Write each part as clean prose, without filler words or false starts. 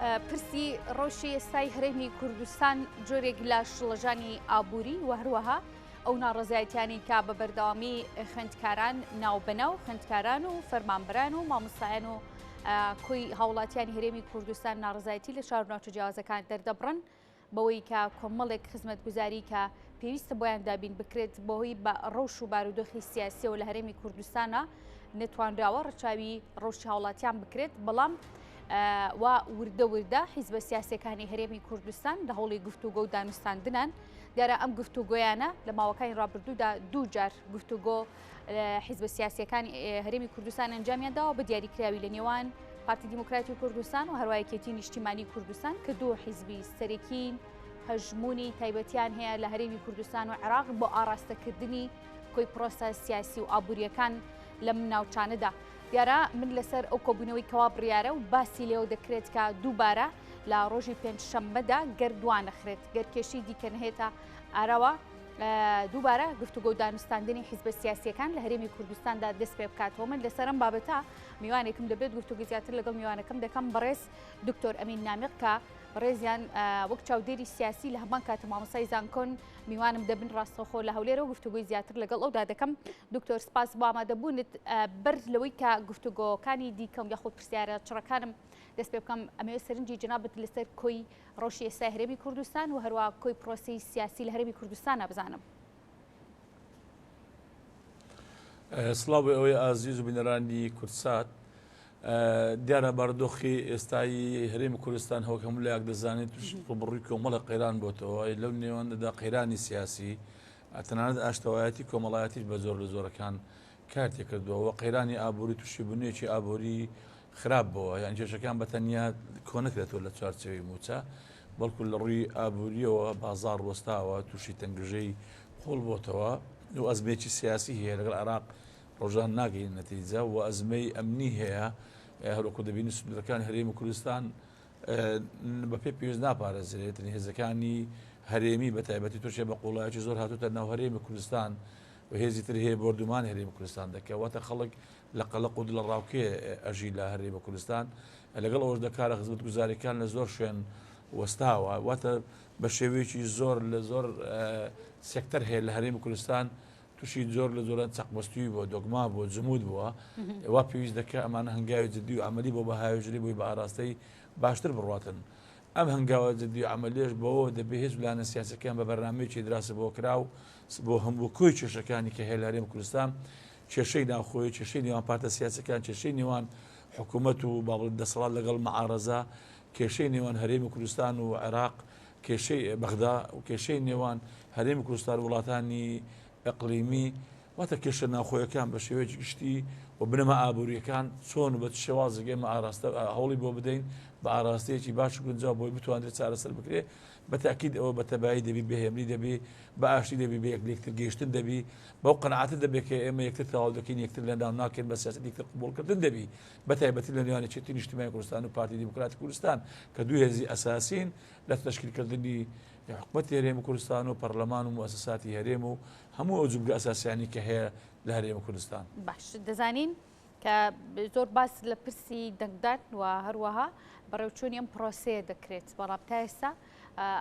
پرسی ڕۆژی ئێستای هەرێمی کوردستان جۆرێک لە شڵەژانی ئابووری و هەروەها ئەو ناڕزایەتیانی کا بە بەردەوامی خوێندکاران ناوبەناو خوێندکاران و فەرمانبەران و مامۆستایان و کۆی هاوڵاتیانی هەرێمی کوردستان ناڕزایەتی لە شار و ناوچە جیاوازەکان دەردەبڕن بەوەی کە کۆمەڵێک خزمەتگوزاری کە پێویستە بۆیان دابین بکرێت بەهۆی بە ڕەوش و بارودۆخی سیاسیەوە لە هەرێمی کوردستانە نەتوانراوە ڕەچاوی ڕۆژی هاوڵاتیان بکرێت بەڵام و وردە وردە حیزبە سیاسیەکانی هەرێمی کوردستان لە هەوڵی گفتوگۆ و دانوستاندنان دیارە ئەم گفتوگۆیانە لە ماوەکانی ڕابردوودا دوو جار گفتوگۆ حیزبە سیاسیەکانی هەرێمی کوردستان ئەنجامیانداوە بە دیاریکراوی لە نێوان پارتی دیموکراتی کوردستان و هەروایەکێتی نیشتیمانی کوردستان کە دوو حیزبی سەرەکین هەژمونی تایبەتیان هەیە لە هەرێمی کوردستان و عێراق بۆ ئاراستەکردنی کۆی پرۆسە سیاسی و ئابوووریەکان لەم ناوچانەدا. دیارە من لەسەر ئەو کۆبوونەوەی کەوا بڕیارە و باسی لێەوە دەکرێت کە دووبارە لە ڕۆژی پێنجشەممەدا گەردوانەخرێت گەرکێشی دیکە نهێتە ئاراوە دووبارە گفتوگۆ و دانوستاندنی حیزبە سیاسیەکان لە هەرێمی کوردستاندا دەست پێ بکاتەوە. من لەسەرم بابەتە میوانێکم دەبێت گفتوگۆی زیاتر لەگەڵ میوانەکەم دەکەم بەڕێز دکتۆر ئەمین نامیق کە ڕێزیان وەک چاودێری سیاسی لە هەمان کاتە مامۆستای زانکۆن میوانم دەبن ڕاستەخۆ لە هەولێرە و گفتوگۆی زیاتر لەگەڵ ئەودا دەکەم. دکتۆر سپاس بۆ ئامادەبوونت بەر لەوەی کە گفتوگۆکانی دیکەم یاخود پرسیارە چڕەکانم دەست پێ بکەم ئەمەوێ سەرنجی جنابەت لەسەر کۆی ڕۆژی ئێستای هەرێمی کوردستان و هەروە کۆی پرۆسی سیاسی لە هەرێمی کوردستانە بزانم. سڵاو بە ئەوەی ئازیز و بینەرانی کورسات دیارە بارودۆخی ئێستایی هەرێمی کوردستان هەوک هەموو لایەک دەزانێت ڕوبڕووی کۆمەڵە قەیران بۆتەوە لەو نێواندا قەیرانی سیاسی تەنانەت ئاشتەوایەتی کۆمەڵایەتیش بە زۆر لە زۆرەکان کارتێک کردووە قەیرانی ئابووری تووشی بوونێکی ئابووری خراپ بووە یان کێشەکان بەتەنیا کۆ نەکرێتەوە لە چوارچێوەی موچە بەڵکو لە ڕووی ئابووریەوە بازار ڕۆستاوە تووشی تەنگژەی خۆڵ بۆتەوە و ئەزمێکی سیاسی هەیە لەگەڵ عێراق ڕۆژان ناگەین نەتیجە و ئەزمەی ئەمنی هەیە هەروەکو دەبینی سنوورەکان هەرێمی کوردستان بەپێ پێویست ناپارێزرێت هێزەکانی هەرێمی بە تایبەتی تووشێ بە قوڵایەکی زۆر هاتووتە ناو هەرێمی کوردستان و هێزی تر هەیە بردومان هەرێمی کوردستان دەکەواتە خەڵک لە قەلق و لە ڕاوکێ ئەژی لە هەرێمی کوردستان لەگەڵ ئەوەش دەکارە خزمەت گوزاریەکان لە زۆر شوێن وەستاوە واتە بە شێوەیەکی زۆر لە زۆر سێکتەر هەیە لە هەرێمی کوردستان تووشی زۆر لە زۆران چەقبەستوی بۆ دۆگما بۆ جمود بووە وا پێویست دەکە ئەمانە هەنگاوی جددی و عملی بۆ بەهاوێژری بووی بە ئاراستەی باشتر بڕاتن ئەم هەنگاوە جددی و عملێش بەوە دەبێ هیچ لانە سیاسەکان بە بەرنامەیەکی دراسە بۆ کراو بۆ هەموو کۆی کێشەکانی کە هەیە لە هەرێمی کوردستان کێشەی ناوخۆی کێشەی نێوان پارتە سیاسەکان کێشەی نێوان حکوومەت و باڵ دەسەڵات لەگەڵ مەعارەزە کێشەی نێوان هەرێمی کوردستان و عێراق کێشەی بەغدا و کێشەی نێوان هەرێمی کوردستان وڵاتانی ئەقلیمی واتە کێشە ناوخۆیەکان بە شێوەیەکی گشتی و بنەمە ئابوووریەکان چۆن بە شێوازگەی ئاراستە هەوڵی بۆ بدەین بە ئاراستەیەکی باش گونجاو بۆی بتوانێت چارەسەر بکرێت بەتاکید ئەوە بە تەبایی دەبی بەهێمنی دەبی بە ئاشتی دەبی بە یەکتر گەیشتن دەبی بەو قەنەعەتە دەبێت کە ئێمە یەکتر تەواو دەکەین یەکتر لەناو ناکەین بە سیاست یەکتر قبوڵکردن دەبی بە تایبەتی لە نێوانێتی نیشتیمانی کوردستان و پارتی دیموکراتی کوردستان کە دوو هێزی ئەساسین لە تەشکیلکردنی حکوومەتی هەرێمی کوردستان و پەرلەمان و موسساتی هەرێم و هەموو ئەو جوگە ئەساسیانی کە هەیە لە هەرێمی کوردستان. باش دەزانین کە زۆر باس لە پرسی دەنگدان و هەروەها بەڕێوچوونی ئەم پرۆسەیە دەکرێت بەڵام تا ئێستا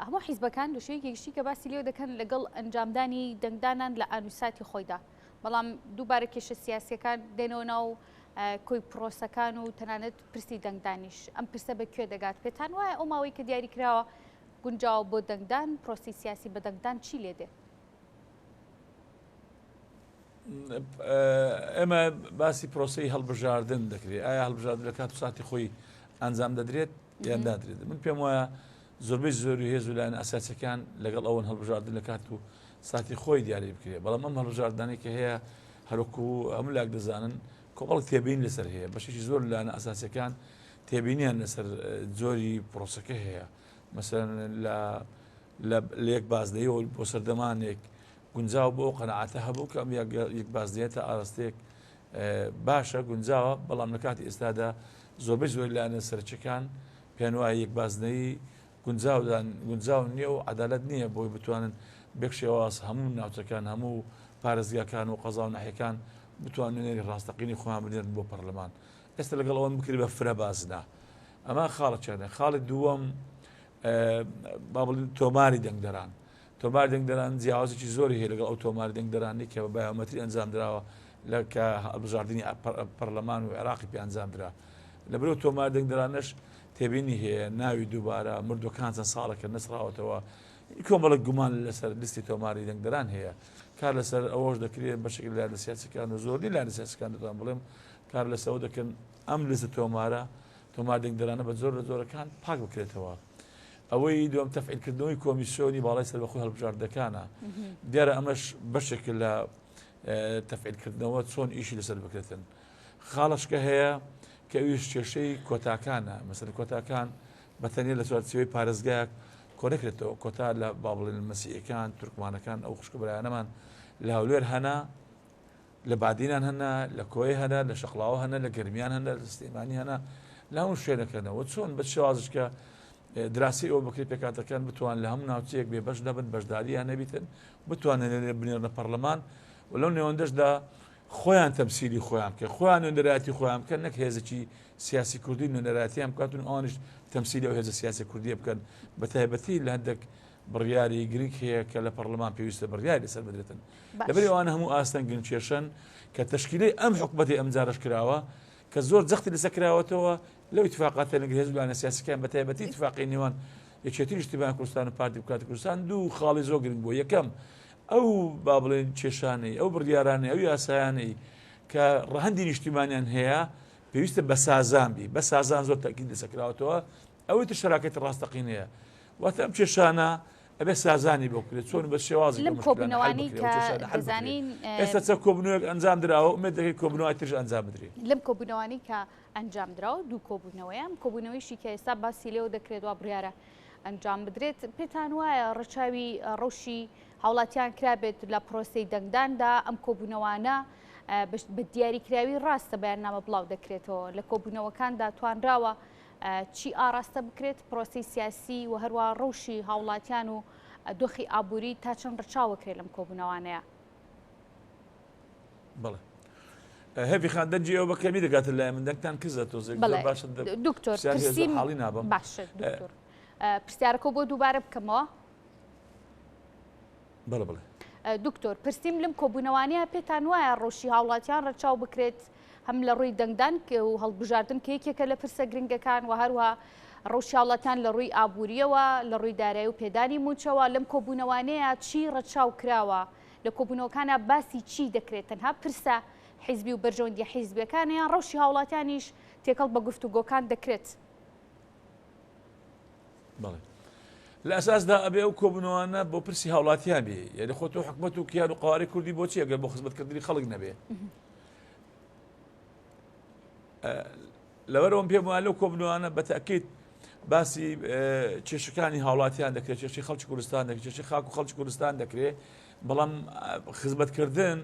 هەموو حیزبەکان لە شوێیەکی گشتی کە باسی لێو دەکەن لەگەڵ ئەنجامدانی دەنگدانان لە ئانووساتی خۆیدا بەڵام دووبارە کێشە سیاسیەکان دێنەوە ناو کۆی پرۆسەکان و تەنانەت پرسی دەنگدانیش ئەم پرسە بەکوێ دەگات پێتان وایە ئەو ماوەی کە دیاری کراوە گونجاو بۆ دەنگدان پرۆسی سیاسی بە دەنگدان چی لێ دێ؟ ئێمە باسی پرۆسی هەڵبژاردن دەکرێت ئایا هەڵبژاردن لە کات و ساتی خۆی ئەنجام دەدرێت یان نادرێت من پێم وایە زۆربەی زۆری هێز و لایەن ئەساسەکان لەگەڵ ئەوەن هەڵبژاردن لە کات و ساتی خۆی دیاری بکرێت بەڵام ئەم هەڵبژاردنانی کە هەیە هەروەکو هەموو لاک دەزانن کۆمەڵ تێبین لەسەر هەیە بەشێکی زۆر لایەنە ئەساسەکان تێبینیان لەسەر زۆری پرۆسەکە هەیە مثلەن لە یەک بازدەیەوە بۆ سەردەمانێک گونجاو بۆ قەنەعاتە هەبوو کە ئەم یەک بازدەیەتە ئاراستەیەک باشە گونجاوە بەڵام لە کاتی ئێستادا زۆربەی زۆر لایەنە سەرچەکان پێیان وایە یەک بازنەی گونجاو نییە و عەدالەت نییە بۆی بتوانن بێک شێواز هەموو ناوچەکان هەموو پارێزگاکان و قەزا و ناحیەکان بتوانێنێری ڕاستەقینی خۆیان بنێرن بۆ پەرلەمان ئێستا لەگەڵ ئەوە بکری بە فرە بازنە ئەمە خاڵەچێنە خاڵی دووەم با بڵین تۆماری دەنگدەران تۆماری دەنگدەران جیاوازێکی زۆری هەیە لەگەڵ ئەو تۆماری دەنگدەرانی کە بە بایۆمەتری ئەنجامدراوە لە کە هەڵبژاردننی پەرلەمان و عێراقی پێ ئەنجامدرا لەبەرەوە تۆمار دەنگدەرانش تێبینی هەیە ناوی دووبارە مردوەکان چەند ساڵەکە نەسراوەتەوە کۆمەڵە گومان لەسەر لیستی تۆماری دەنگدەران هەیە کار لەسەر ئەوەش دەکرێت بەشێک لە سیاسەکان و زۆری لە سیاسەکان دەتوان بڵێم کار لەسەوە دەکەن ئەم لیستە تۆمار دەنگدەرانە بە زۆر لە زۆرەکان پاک بکرێتەوە ئەوەی دوم تەفعیلکردنەوەی کۆمیسیۆنی باڵای سەربەخۆی هەڵبژاردنەکانە دیارە ئەمەش بەشێک لە تەفعیلکردنەوە چۆن ئیشی لەسەر بکرێتن خاڵشکە هەیە کە ئەویش کێشەی کۆتاکانە مەسەر کۆتاکان بەتەنیا لە چوارچێوەی پارێزگایەک کۆنەکرێتەوە کۆتا لە با بڵێن مەسیحیەکان تورکمانەکان ئەو خوشکە بەرایانەمان لە هەولێر هەنا لە بادینان هەنا لە کۆی هەنا لە شەقڵاوە هەنا لە گەرمیان هەنا لە سلێمانی هەنا لە هەموو شوێنەکەنەوە چۆن بە شێوازشکە دراسی ئەوە بکری پێکاتەکان بتوان لە هەموو ناوچەیەک بێ بەش دەبن بەشداریان نەبیتن بتوانن بنێرنە پەرلەمان و لەو نێوەندەشدا خۆیان تەمسیلی خۆیان کە خۆیان نوێنەرایەتی خۆیان بکەن نەک هێزێکی سیاسی کوردی نوێنەرایەتیان بکاتون ئەوانش تەمسیلی ئەو هێزە سیاسی کوردیە بکەن بە تایبەتی لە هەندێک بڕیاری گریک هەیە کە لە پەرلەمان پێویستە بڕیاری لەسەر بدرێتن لەبەر ئەوانە هەموو ئاستەنگن کێشەن کە تەشکیلەی ئەم حکومەتی ئەمجارش کراوە کە زۆر جەختی لەسەر کراوەتەوە لەو اتفاقاتە لەگەڵ هێزبوانە سیاسەکان بە تایبەتی اتفاقی نێوان یەکێتی نیشتیمانی کوردستان و پارتی بکاتی کوردستان دوو خاڵی زۆر گرنگ بوو یەکەم ئەو با بڵێن کێشانەی ئەو بڕیارانەی ئەو یاسایانەی کە ڕەهەندی نیشتیمانیان هەیە پێویستە بە سازان بی بە سازان زۆر تاکید لەسەرکراوەتەوە ئەوەی تر شەراکەتی ڕاستەقینەیە واتە ئەم کێشانە ئەبێ سازانی بۆ کرێت چۆن بە شێوازی لەم کۆبوونەوەی کە دەزانین ئێستا چە کۆبوونەوەک ئەنجام درراوە ئومێد دەکەی کۆبوونەوەی ترش ئەنجام بدرێت لەم کۆبوونەوەی کە ئەنجام درراوە دوو کۆبوونەوەیان کۆبوونەوەیشی کە ئێستا باسی لێەوە دەکرێت وا بڕیارە ئەنجام بدرێت پێتان وایە ڕەچاوی ڕەوشی هاوڵاتیان کرابێت لە پرۆسی دەنگداندا ئەم کۆبوونەوانە بە دیاریکراوی ڕاستە بەیاننامە بڵاو دەکرێتەوە لە کۆبوونەوەکاندا توانراوە چی ئاراستە بکرێت پرۆسی سیاسی و هەروە ڕەوشی هاوڵاتیان و دۆخی ئابووری تا چەند ڕەچاوەکرێت لەم کۆبوونەوانەیە بڵێ هەفی خاندەنجی ئەو بەکەمی دەگاتن لای من دەنگتان کزە تۆزێک باش دکتۆر حاڵی نابم باشە دکتۆر پرسیارەکە بۆ دووبارە بکەمەوە بڵێ بڵێ دکتۆر پرسییم لەم کۆبوونەوانەیە پێتان وایە ڕۆژی هاوڵاتیان ڕەچاو بکرێت هەم لە ڕووی دەنگدان و هەڵبژاردن کە یەکێکە لە پرسە گرنگەکان و هەروە ڕۆژی هاوڵاتیان لە ڕووی ئابووریەوە لە ڕووی دارایی و پێدانی موچەوە لەم کۆبوونەوانەیە چی ڕەچاو کراوە لە کۆبوونەوەکانە باسی چی دەکرێت تەنها پرسە حیزبی و بەرژەوەندی حیزبیەکانیان ڕەوشی هاوڵاتیانیش تێکەڵ بە گفتوگۆکان دەکرێت بەڵێ لە ئەساسدا ئەبێ ئەو کۆبوونەوانە بۆ پرسی هاوڵاتیان بێ یعنی خۆ تۆ حکومەت و کیان و قواری کوردی بۆچی ئەگەر بۆ خزمەتکردنی خەڵک نەبێ لەوەرەوەم پێم وایە لەو کۆبوونەوانە بە تەئکید باسی کێشەکانی هاوڵاتیان دەکرێت کێشەی خەڵکی کوردستان دەکرێت کێشەی خاک و خەڵکی کوردستان دەکرێت بەڵام خزمەتکردن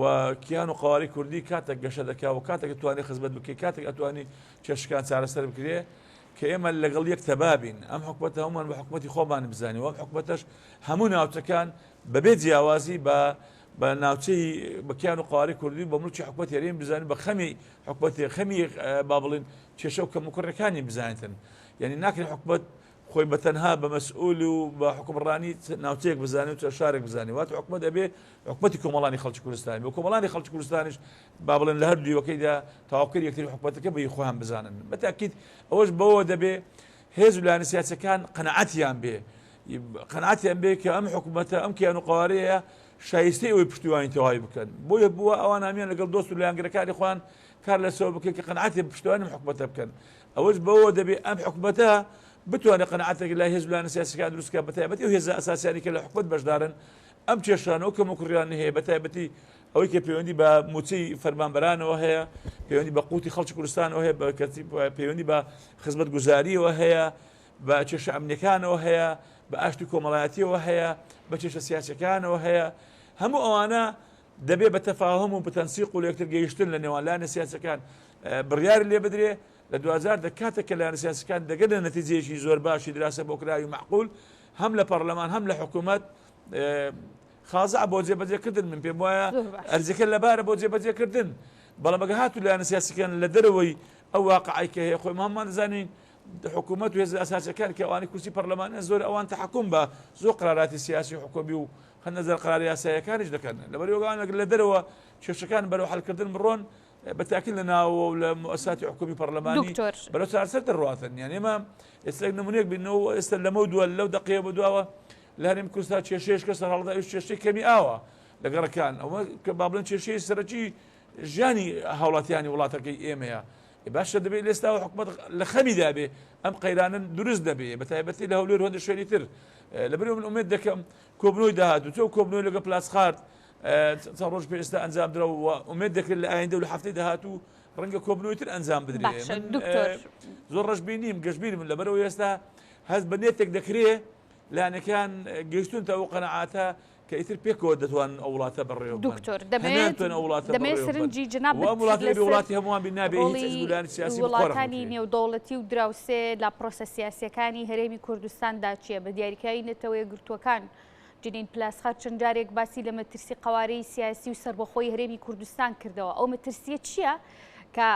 و کیان و قواری کوردی کاتێک گەشە دەکا و کاتێک توانێت خزمەت بکەیت کاتێک ئەتوانی کێشەکان چارەسەر بکرێت کە ئێمە لەگەڵ یەک تەبابین ئەم حکومەتە هەمومان بە حکومەتی خۆمان بزانین و حکومەتەش هەموو ناوچەکان بەبێ جیاوازی بە ناوچەی بەکیان و قواری کوردی بە مڵکی حکومەت هێرێن بزانین بە خەمی حکومەتی خەمی با بڵێن کێشە و کەموکڕەکانی بزانێتن یعنی ناکرێت حکومەت خۆی بەتەنها بە مەسئول و بە حکومڕانی ناوچەیەک بزانێت و شارێک بزانێت واتە حکومەت ئەبێ حکومەتی کۆمەڵانی خەڵکی کوردستانی بۆ کۆمەڵانی خەڵکی کوردستانیش با بڵێن لە هەردوویەکەیدا تاواکەری یەکتری حکومەتەکە بە خۆیان بزانن بەتاکید ئەوەش بەوە دەبێ هێز و لایەنە سیاسەکان قەنەعەتیان بێ قەنەعەتیان بێ کە ئەم حکومەتە ئەم کیان و قوارەیە شایستەی ئەوەی پشتیوانی تەواوی بکەن بۆیە بووە ئەوان هەمیان لەگەڵ دۆست و لایەنگەرەکانی خۆیان کار لەسەوە بکەن کە قەنەعەتی پشتیوانی حکومەتە بکەن ئەوەش بەوە دەبێ ئەم حکومەتە بتوانێت قەنەعەتێک لای هێز و لایەنە سیاسەکان دروستکە بەتایبەتی ئەو هێزە ئەساسیانی کە لە حکومەت بەشدارن ئەم کێشانەوە کەموکڕیان هەیە بەتایبەتی ئەوەی کە پەیوەندی بە موچەی فەرمانبەرانەوە هەیە پەیوەندی بە قوتی خەڵکی کوردستانەوە هەیە پەیوەندی بە خزمەت گوزاریەوە هەیە بە کێشە ئەمنیەکانەوە هەیە بە ئاشتی کۆمەڵایەتیەوە هەیە بە کێشە سیاسەکانەوە هەیە هەموو ئەوانە دەبێ بە تەفاهم و بە تەنسیق و لەکتر گەیشتن لە نێوان لایەنە سیاسەکان بڕیار لێ بدرێ لە 2000 کاتێک کە لایەنە سیاسەکان دەگەنە نەتیجەیەکی زۆر باشی دراسە بۆ کراوی معقول هەم لە پەرلەمان هەم لە حکوومەت خازع بۆ جێبەجێکردن من پێم وایە ئەرزەکە لەبارە بۆ جێبەجێکردن بەڵام ئەگە هاتوو لایەنە سیاسەکان لە دەرەوەی ئەو واقعی کە هەیە خۆی هەممان دەزانین حکوومەت و هێز ئاساسەکان کە ئەوانی کورسی پەرلەمانە زۆر ئەوان تحکوم بە زۆر قراراتی سیاسی و حکومی و هەندە قرار یاساییەکانیش دەکەن لەبەرەوەگان لە دەرەوە کێشەکان بەرەو حەلکردن بڕۆن بەتاکیل لە ناوە و لە مؤسساتی حکومی پەرلەمانی بەرەو چارەسەر دەڕاتن یان ئێمە ئێستا نمونەیەک بینەوە ئێستا لەمە دووە لەو دقیقە بەدواوە لە هەرێمی کوردستان کێشەیەش کە سەرهەڵدا کێشەی کەمی ئاوە لە گەڕەکان ئەوە کە با بڵێن کێشەی سەرەکی ژیانی هاوڵاتیانی وڵاتەکەی ئێمەیە باشە دەبێت لێستاوە حکومەت لە خەمیدا بێ ئەم قەیرانن دروست دەبێ بە تایبەتی لە هەولێر هەندە شوێنی تر لەبەرەوە من ئومێد دەکەم کۆبنەوەی داهاتوو تۆ کۆبنەوەی لەگە پلاسخارد چەند ڕۆژ پێشتا ئەنجام درەوە ئومێد دەکرد لە ئایندە و لە هەفتەی داهاتوو ڕەنگە کۆبنەوەی تر ئەنجام بدرێ زۆر ڕەش بینیم گەشتبینم لەبەرەوە ئێستا هەست بە نێتێک دەکرێت لایەنەکان گەیشتونتە ئەو قەنەعاتە کە ئیتر پێکەوە دەتوان ئەو وڵاتە بڕێوە دکتۆر دەمێت سرنجی جناب وڵاتی هەمووان بینابێ وڵاتانی نێودەوڵەتی و دراوسێ لە پرۆسە سیاسیەکانی هەرێمی کوردستاندا چیە بە دیاریکاری نەتەوەی گرتووەکان جنین پلاسخات چەند جارێک باسی لە مەترسی قوارەی سیاسی و سربەخۆی هەرێمی کوردستان کردەوە ئەو مەترسیە چییە کە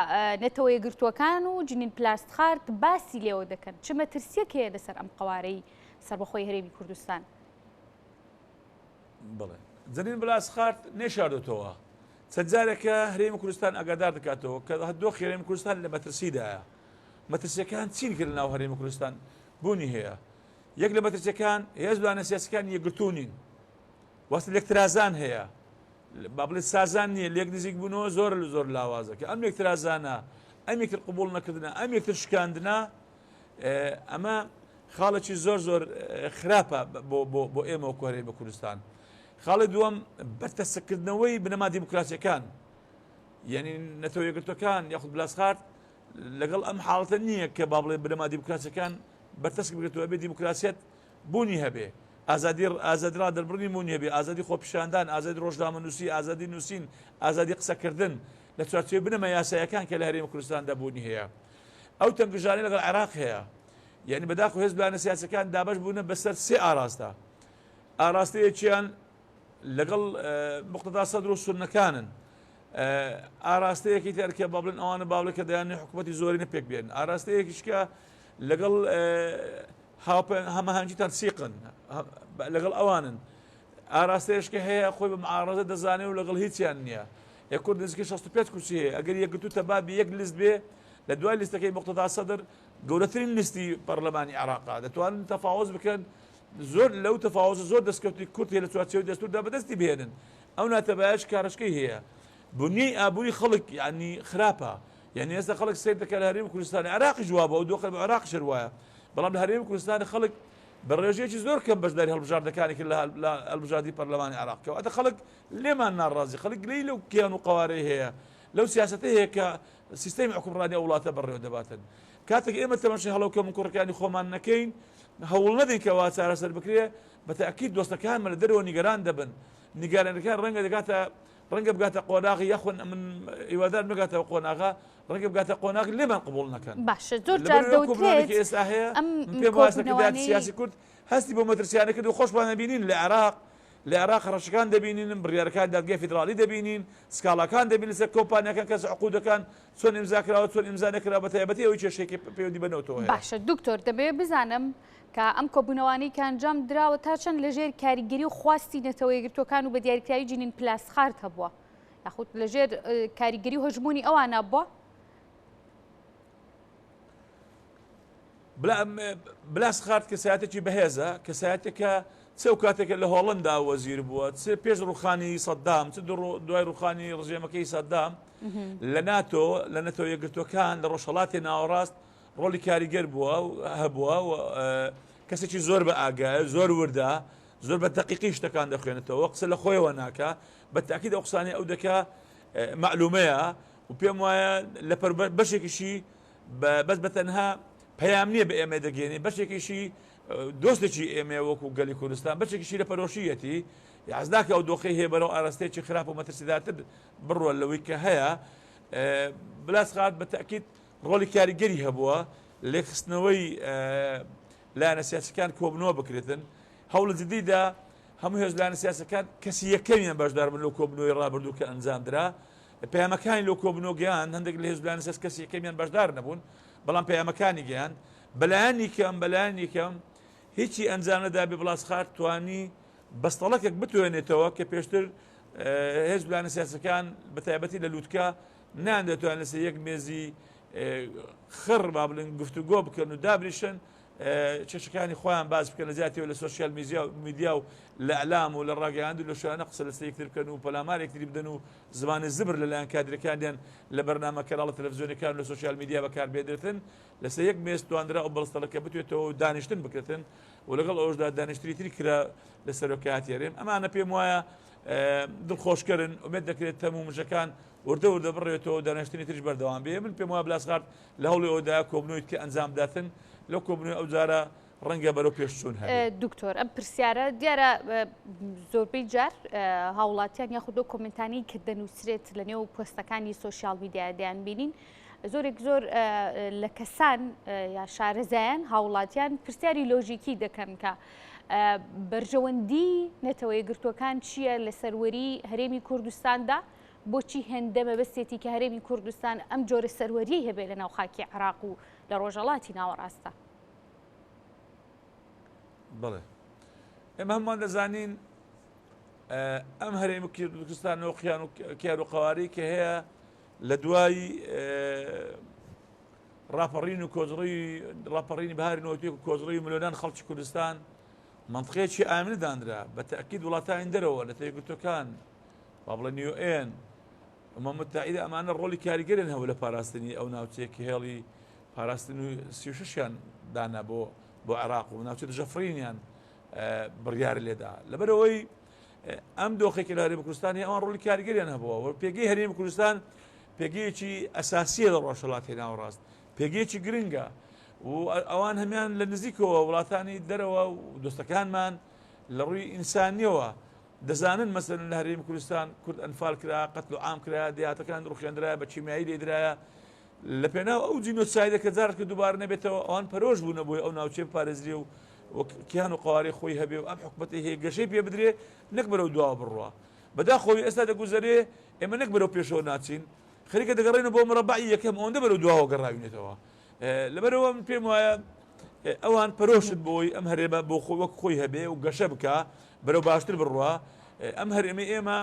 نەتەوەی گرتووەکان و جنین پلاستخارد باسی لێوە دەکەن چ مەترسیەکەیە لەسەر ئەم قوارەی سربەخۆی هەرێمی کوردستان بڵێ جنین پلاسخارد نێشاردوتەوە چەند جارێکە هەرێمی کوردستان ئاگادار دەکاتەوە کە هەردۆخی هەرێمی کوردستان لە مەترسیدایە مەترسیەکان چین کرد ناو هەرێمی کوردستان بوونی هەیە یەک لە مەترسیەکان هێزدوانە سیاسەکان یەکگرتوونین وەستە لێکترازان هەیە با بڵێ سازان نییە لێک نزیک بوونەوە زۆر لاوازەکە ئەم لێکترازانە ئەم یەکتر قبول نەکردنە ئەم یەکتر شکاندنە ئەمە خاڵێکی زۆر خراپە بۆ ئێمە و هەرێمی بە کوردستان خاڵی دووەم بەرتەسەکردنەوەی بنەما دیموکراسیەکان یعنی نەتەوە یەکگرتوەکان یاخود بلاسخارد لەگەڵ ئەم حاڵەتە نییە کە با بڵێ بنەما دیموکراسیەکان بەرتەسک بگرێتەوە بێ دیموکراسیەت بوونی هەبێ ئازادی ڕادەربڕنی بوونی هەبێ ئازادی خۆپیشاندان ئازادی ڕۆژنامەنووسی ئازادی نووسین ئازادی قسەکردن لە چوارچێ بنەمە یاساییەکان کە لە هەرێمی کوردستاندا بوونی هەیە ئەو تەنگژانەی لەگەڵ عێراق هەیە یعنی بەداخۆ هێزبانە سیاسەکان دابەش بوونە بەسەر سێ ئاراستە ئاراستەیەکیان لەگەڵ مقتەدا سەدر و سوننەکانن ئاراستەیەکی تەرکە با بڵێن ئەوانە باڵێ کە دەیانێ حکوومەتی زۆری نەپێک بێن ئاراستەیەکیشکە لەگەڵ هەمەهەنگیتان سیقن لەگەڵ ئەوانن ئاراستەیەشکە هەیە خۆی بە معارەزە دەزانێت و لەگەڵ هیچیان نییە یەکورد نزیکە 65 کورسی هەیە ئەگەر یەکگرتوتە بابی یەک لیست بێ لە دوای لیستەکەی مقتەدا سەدر گەورەترین لیستی پەرلەمانی عێراقا دەتوانن تەفاوز بکەن زۆر لەو تەفاوزە زۆر دەستکەوتی کورت هەیە لە چوارچێوەی دەستوردا بەدەستی بهێنن ئەو ناتەبایەش کارەشکەی هەیە بنیەی ئابووری خەڵک یعنی خراپە یعنی ئێستا خەڵک سیر دەکات لە هەرێمی کوردستانی عێراقی جوابە و دۆخە بە عێراقیش وایە بەڵام لە هەرێمی کوردستانی خەڵک بە ڕێژەیەکی زۆر کەم بەشداری هەڵبژاردەکانی کرد لە هەڵبژاردی پەرلەمانی عێراق کەواتە خەڵک لێمان ناڕازی خەڵک لێی لەو کیان و قەوارەی هەیە لەو سیاسەتە هەیە کە سیستەمی حکومڕانی ئەو وڵاتە بەڕێوە دەباتن کاتێک ئێمە تەماشای هەڵەوکەم و کوڕەکانی خۆمان نەکەین هەوڵ نەدەین کە وا چارەسەر بکرێ بەتەئەکید دۆستەکانمە لە دەرەوە نیگەران دەبن نیگەرانەکان ڕەنگە بگاتە قۆناغی یاخۆن من هیوادار بگاتەوە قۆناغا ڕەنگە بگاتە قۆناغ لێمان قبوڵ نەکەن باشە زۆر جار دەوترێت ئێستا هەیە پێم وایە کە سیاسی کورد هەستی بۆ مەترسیانە کرد و خۆشمان دەبینین لە عێراق لە عێراق ڕەشەکان دەبینین بڕیارەکان دادگای فیدرالی دەبینین سکاڵاکان دەبینین سەر کۆمپانیەکان کەس عقودەکان چۆن ئیمزاکراوە چۆن ئیمزا نەکراوە بە تایبەتی ئەوەی کێشەیەکی پەیوەندی بنەوەتەوە هەیە باشە دکتۆر دەبێت بزانم کە ئەم کۆبوونەوانەی کە ئەنجام دراوە تا چەند لەژێر کاریگەری و خواستی نەتەوە یەکگرتوەکان و بە دیاریکراوی جنین پلاسخارد هەبووە یاخود لەژێر کاریگەری و هەژمونی ئەوانە بووە بلاسخارد کەسایەتێکی بەهێزە کەسایەتێکە چ کاتێکە لە هۆڵندا وەزیر بووە چ پێش ڕوخانی سەدام چ دوای ڕوخانی ڕژێمەکەی سەدام لە ناتۆ لە نەتەوە یەکگرتوەکان لە ڕۆژهەڵاتی ناوەڕاست ڕۆلی کاریگەر بووە و هەبووە و کەسێکی زۆر بە ئاگایە زۆر وردە زۆر بە دەقیقی شتەکان دەخوێنێتەوە قسە لە خۆیەوە ناکە بە تاکید ئەو قسانەی ئەو دەکا معلومەیە و پێم وایە لە بەشێکیشی بەس بەتەنها پەیام نییە بە ئێمە دەگەێنێ بەشێکیشی دۆستێکی ئێمە وەکو گەلی کوردستان بەشێکیشی لە پەرۆشیەتی یازداکە ئەو دۆخی هەیە بەرەو ئاراستەیەکی خراپ و مەترسیداتر بڕوە لەوەی کە هەیە بلاسخارد بە تاکید ڕۆلی کاریگەری هەبووە لێخستنەوەی لایەنە سیاسەکان کۆبنەوە بکرێتن هەوڵە جدیدا هەموو هێزلایەنە سیاسەکان کەسی یەکەمیان بەشدار بن لەو کۆبنەوەی ڕابردوو کە ئەنجامدرا پەیامەکانی لەو کۆبنەوە گەیان هەندێک لە هێزلایەنە سیاسی کەسی یەکەمیان بەشدار نەبوون بەڵام پەیامەکانی گەیان بەلایانی کەم هیچی ئەنجام نەدا بێ بڵاسخار توانی بەستەڵەکێک بتوێنێتەوە کە پێشتر هێز بلانە سیاسەکان بە تایبەتی لە لووتکە نان دەتوان لەسەر یەک مێزی خڕ با بڵین گفتوگۆ بکەن و دابریشن چێشەکانی خۆیان باز بکەن لە زیاتیەوە لە سوسیال میدیا و لە ئەلام و لە ڕاگەیاند و لە شوانە قسە لەسەر یەکتر بکەن و پەلامارێکتری بدەن و زمانی زبر لەلایەن کادرەکانیان لە بەرنامە کەناڵە تەلەڤیزیۆنەکان لە سوسیال میدیا بەکاربێدرێتن لەسەر یەک مێز توانرا و بەڵستەڵەکە بتوێتەوە و دانیشتن بکرێتن و لەگەڵ ئەوشدا دانیشتری تری کرا لە سەرۆکاتیارێم ئەمانە پێم وایە دڵخۆشکردن ومێت دەکرێت تەموو مژەکان وردە بڕێتەوە دانیشتنی تریش بەردەوام بێ من پێم وایە بلاسخارد لە هەوڵی ئەودا کۆبنەوەی کە ئەنجام داتن لەو کۆبنەوەی ئەو جارە ڕەنگە بەرەو پێشچوون هەبێت. دکتۆر ئەم پرسیارە دیارە زۆربەی جار هاوڵاتیان یاخودۆ کۆمنتانی کە دەنووسرێت لە نێو پۆستەکانی سوسیال میدیا دەیان بینین زۆرێک زۆر لە کەسان یا شارەزایان هاوڵاتیان پرسیاری لۆژیکی دەکەن کە بەرژەوەندی نەتەوە یەکگرتووەکان چییە لە سەروەری هەرێمی کوردستاندا بۆچی هێندە مەبەستێتی کە هەرێمی کوردستان ئەم جۆرە سەروەریی هەبێت لە ناو خاکی عێراق و لە ڕۆژهەڵاتی ناوەڕاستە. بڵێ ئێمە هەمومان دەزانین ئەم هەرێمی کوردستان نۆقیان و کیار و قەواری کە هەیە لە دوای ڕاپەڕین و کۆزڕی ڕاپەڕینی بەهاری نۆتێک و کۆزڕی ملیۆنان خەڵکی کوردستان منطقەیەکی ئامن دانرا بە تەئکید وڵاتانی دەرەوە لە تەیەکگرتووەکان با بڵێ نیو ئێن ئەمە متحیدە ئەمانە ڕۆڵی کاریگەرن هەبوو لە پاراستنی ئەو ناوچەیەکی هێڵی پاراستن و 36یان دانا بۆ عێراق و ناوچە دژەفرینیان بڕیار لێدا لەبەرەوەی ئەم دۆخێکی لە هەرێمی کوردستان ئەوان ڕۆڵی کاریگەریان هەبووە پێگەی هەرێمی کوردستان پێگەیەکی ئەساسیە لە ڕۆژهەڵاتی ناوەڕاست پێگەیەکی گرنگە و ئەوان هەمیان لە نزیکەوە وڵاتانی دەرەوە و دۆستەکانمان لە ڕووی ئینسانیەوە دەزانن مەسەرن لە هەرێمی کوردستان کورد ئەنفال کرا قەتل و عام کرا دیاتەکان ڕوخێنرایە بە چیمیایی لێدرایە لە پێناو ئەو جینۆسایدە کە جارکە دووبارە نەبێتەوە ئەوان پەرۆش بوونە بۆی ئەو ناوچێ پارێزریە و کیان و قواری خۆی هەبێ و ئەم حکومەتی هەیە گەشەی پێ بدرێ نەک بەرەو دواوە بڕوە بەداخۆی ئێستا دەگوزارێ ئێمە نەک بەرەو پێشەوە ناچین خەریکە دەگەڕێنە بۆ مەرەبعی یەکەم ئەوەندە بەرەو دواوە گەڕاوینێتەوە لەبەرەوە من پێم وایە ئەوان پەرۆشت بۆی ئەم هەرێمە بۆ خۆی وەک خۆی هەبێ و گەشە بکە بەرەو باشتر بڕوە ئەم هەرێمە ئێمە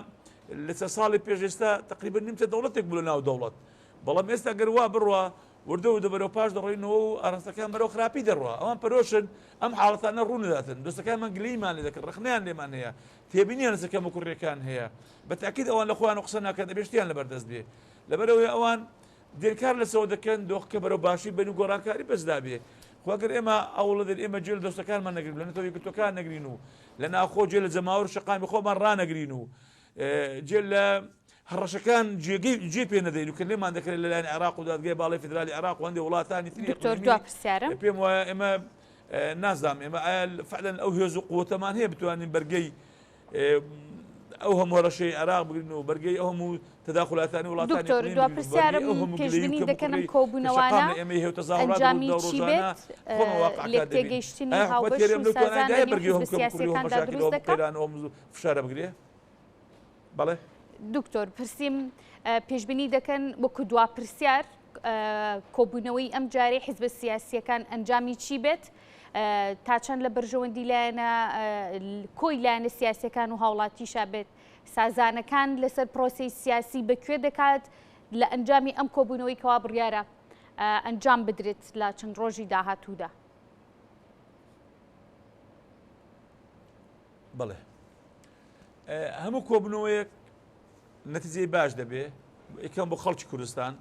لە چە ساڵی پێشێستا تقریبا نیمچە دەوڵەتێک بوو لە ناو دەوڵەت بەڵام ئێستا گەروا بڕوە وردە و دەبەرەوە پاش دەڕۆینەوە و ئاراستەکان بەرەو خراپی دەڕوە ئەوان پەرۆشن ئەم حاڵەتانە ڕوونەداتن دۆستەکانمان گلەیمان لێ دەکەن ڕخنیان لێمان هەیە تێبینیان لەسەکەم و کوڕیەکان هەیە بە تاکید ئەوان لە خۆیان و قسە ناکەن دەبێشتیان لەبەردەست بێ لەبەرەوەی ئەوان دێنکار لەسەوە دەکەن دۆخکە بەرەو باشی بن و گۆڕانکاری بەسدا بێ خواگەر ئێمە ئەوڵە دەر ئێمە جێ لە دۆستەکانمان نەگرین لە نەتەوە یەکگرتووەکان نەگرین و لە ناوخۆ جێ لە جەماوەر شەقامی خۆمان ڕانەگرین و جێ لە هەڕەشەکان جێ پێ نەدەین و کە لێمان دەکرێت لەلایەن عێراق و دادگای باڵای فیدرالی عێراق و هەندێک وڵاتانی تری پێم وایە ئێمە نازانم ئێمە ئایا فعلەن ئەو هێز و قووەتەمان هەیە بتوانین بەرگەی ئەو هەموو هەڕەشەی عێراق بگرین و بەرگەی ئەو هەموو تەداخلاتانی وڵاتانی دکتۆر دوا پرسیارم پێشبینی دەکەنم کۆبوونەوەانە ئەنجامی چی بێت لێک تێگەیشتنی هاوبەش و سازانەری حزب سیاسیەکاندا دروست دەکات فشارە بگرێ بەڵێ دکتۆر پرسیم پێشبینی دەکەن وەکو دوا پرسیار کۆبوونەوەی ئەم جارێ حزب سیاسیەکان ئەنجامی چی بێت تا چەند لە بەرژەوەندی لایەنە کۆی لایەنە سیاسیەکان و هاوڵاتیشا بێت سازانەکان لەسەر پرۆسی سیاسی بەکوێ دەکات لە ئەنجامی ئەم کۆبوونەوەی کەوا بڕیارە ئەنجام بدرێت لە چەند ڕۆژی داهاتوودا. بڵێ هەموو کۆبوونەوەیەک نەتیجەی باش دەبێ یەکەم بۆ خەڵکی کوردستان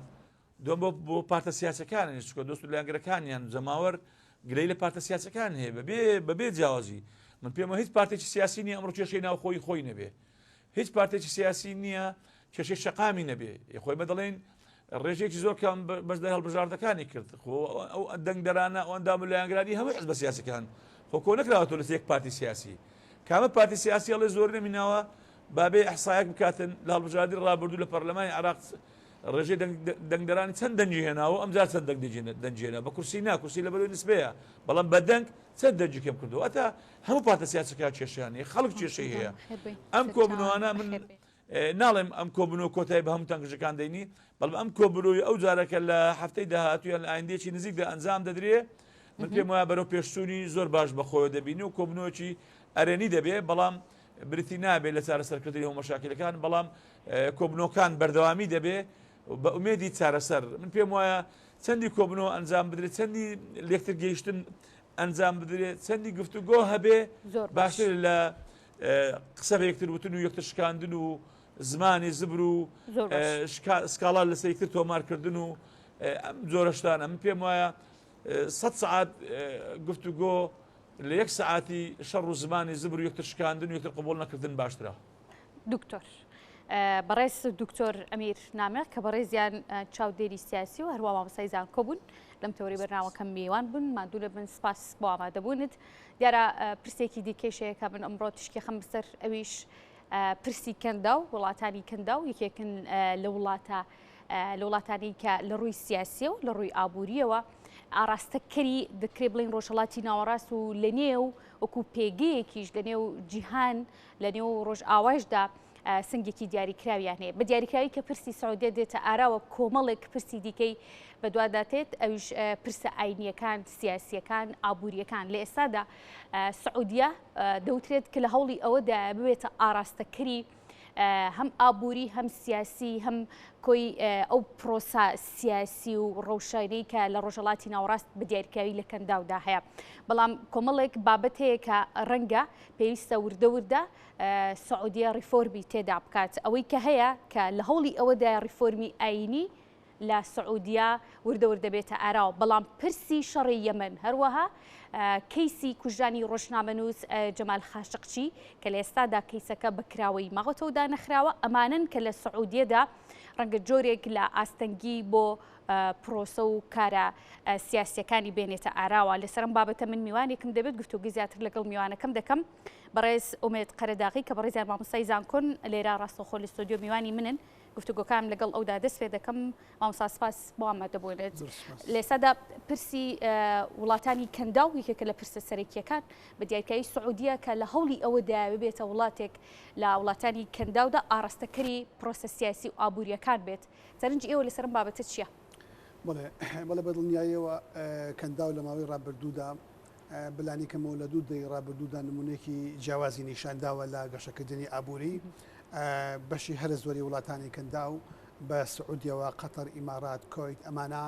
دوم بۆ پارتە سیاسەکانی چکە دۆست و لایەنگەرەکانیان جەماوەر گلەی لە پارتە سیاسەکان هەیە بەبێ جیاوازی من پێمە هیچ پارتێکی سیاسی نییە ئەمڕۆ کێشەی ناو خۆی نەبێ هیچ پارتێکی سیاسی نییە کێشەی شەقامی نەبێ خۆی بە دەڵێن ڕێژێکی زۆر کەم بەشدای هەڵبژاردەکانی کرد ئەو دەنگدەرانە ئەو ئەندام و لایەنگرانی هەموو حزب سیاسەکان خۆ نەکراوەتەوە لەسەر یەک پارتی سیاسی کامە پارتی سیاسی هەڵێ زۆر نەمیناوە بابێ ئەحسایەک بکاتن لە هەڵبژاردی ڕابردوو لە پەرلەمانی عێراق ڕێژەی دەنگدەرانی چەند دەنجی هێناوە ئەمجار چەند دەنجێنە بە کورسی کورسی لە بەرەوەی نسبەیە بەڵام بە دەنگ چەند دەنجی کەم کردو ئەتا هەموو پارتە سیاسەکان کێشیانەیە خەڵک کێشەی هەیە ئەم کۆبوونەوانە من ناڵێم ئەم کۆبوونەوە کۆتایی بە هەموو تەنگژەکان دەینی بەڵام ئەم کۆبوونەوەی ئەو جارەکە لە هەفتەی داهاتوویان لە ئایندێکی نزیکدا ئەنجام دەدرێ من پێم وایە بەرەو پێشچوونی زۆر باش بەخۆیە دەبینی و کۆبنەوەکی ئەرێنی دەبێ بەڵام برتی نابێت لە چارەسەرکردنی هەموو مەشاکلەکان بەڵام کۆبنەوەکان بەردەوامی دەبێ بە ئومێدی چارەسەر من پێم وایە چەندی کۆبنەوە ئەنجام بدرێت چەندی لێکتر گەیشتن ئەنجام بدرێت چەندی گفتوگۆ هەبێ باشتر لە قسە بە یەکتر وتن و یەکتر شکاندن و زمانی زبر و سکاڵا لەسەر یەکتر تۆمارکردن و ئەم جۆرە شتانە من پێم وایە 100 سعات گفتوگۆ لە 1 سعاتی شەڕ و زمانی زبر و یەکتر شکاندن و یەکتر قبول نەکردن باشترە. دکتۆر بەڕێز دکتۆر ئەمیر نامێ کە بەڕێزیان چاودێری سیاسی و هەروە مامۆستای زانکۆ بوون لەم تەوری بەرنامەکەم میوان بوون مادوو لە بن سپاس بۆ ئامادەبوونت دیارە پرسێکی دیکەشەیە کە من ئەمڕۆ تشکی خەم بەسەر ئەویش پرسی کەندا و وڵاتانی کەندا و یەکێکن لە وڵاتانی کە لە ڕووی سیاسیە و لە ڕووی ئابوووریەوە ئاراستەکەری دەکرێت بڵین ڕۆژهەڵاتی ناوەڕاست و لە نێو وەکو پێگەیەکیش لە نێو جیهان لە نێو ڕۆژ ئاواشدا سنگێکی دیاریکراویان هەیە بە دیاریکراوی کە پرسی سعودیە دێتە ئاراوە کۆمەڵێک پرسی دیکەی بەدواداتێت ئەویش پرسە ئاینیەکان سیاسیەکان ئابوووریەکان لە ئێستادا سعودیە دەوترێت کە لە هەوڵی ئەوەدا ببێتە ئاراستەکەری هەم ئابووری هەم سیاسی هەم کۆی ئەو پرۆسا سیاسی و ڕەوشانەی کە لە ڕۆژهەڵاتی ناوەڕاست بە دیاریکراوی لە کەنداودا هەیە بەڵام کۆمەڵێک بابەت هەیە کە ڕەنگە پێویستە وردە وردە سعودیە ریفۆرمی تێدا بکات ئەوەی کە هەیە کە لە هەوڵی ئەوەدا ریفۆرمی ئاینی لە سعودیە وردە وردە بێتە ئاراوە بەڵام پرسی شەڕی یەمەن هەروەها کەیسی کوژانی ڕۆژنامەنووس جەمال خاشقچی کە لە ئێستادا کەیسەکە بەکراوەی ماوەتەوەدا نەخراوە ئەمانن کە لە سعودیەدا ڕەنگە جۆرێک لە ئاستەنگی بۆ پرۆسە و کارە سیاسیەکانی بێنێتە ئاراوە لەسەرم بابەتە من میوانێکم دەبێت گفتوگوی زیاتر لەگەڵ میوانەکەم دەکەم بەڕێز ئومێد قەرەداغی کە بەڕێزیان مامۆستای زانکۆن لێرە ڕاستەوخۆ لە ستۆدیۆ میوانی منن گفتوگۆکان لەگەڵ ئەودا دەست پێ دەکەم مامۆستا سپاس بۆ ئامادەبوونێت لە ئێستادا پرسی وڵاتانی کەندا و یەکێکە لە پرسە سەرەکیەکان بە دیاریکراوی سعودیە کە لە هەوڵی ئەوەدا ببێتە وڵاتێک لە وڵاتانی کەنداودا ئاراستەکەری پرۆسە سیاسی و ئابوووریەکان بێت سەرنج ئێوە لەسەرم بابەتە چییە؟ بەڵێ بەدڵنیاییەوە کەنداو لە ماوەی ڕابردوودا بلانی کەمەوە لە دوو دەی ڕابردوودا نمونێکی جیاوازی نیشانداوە لە گەشەکردنی ئابووری بەشی هەرە زۆری وڵاتانی کەنداو بە سعودیەوە قەتەر ئیمارات کۆیت ئەمانە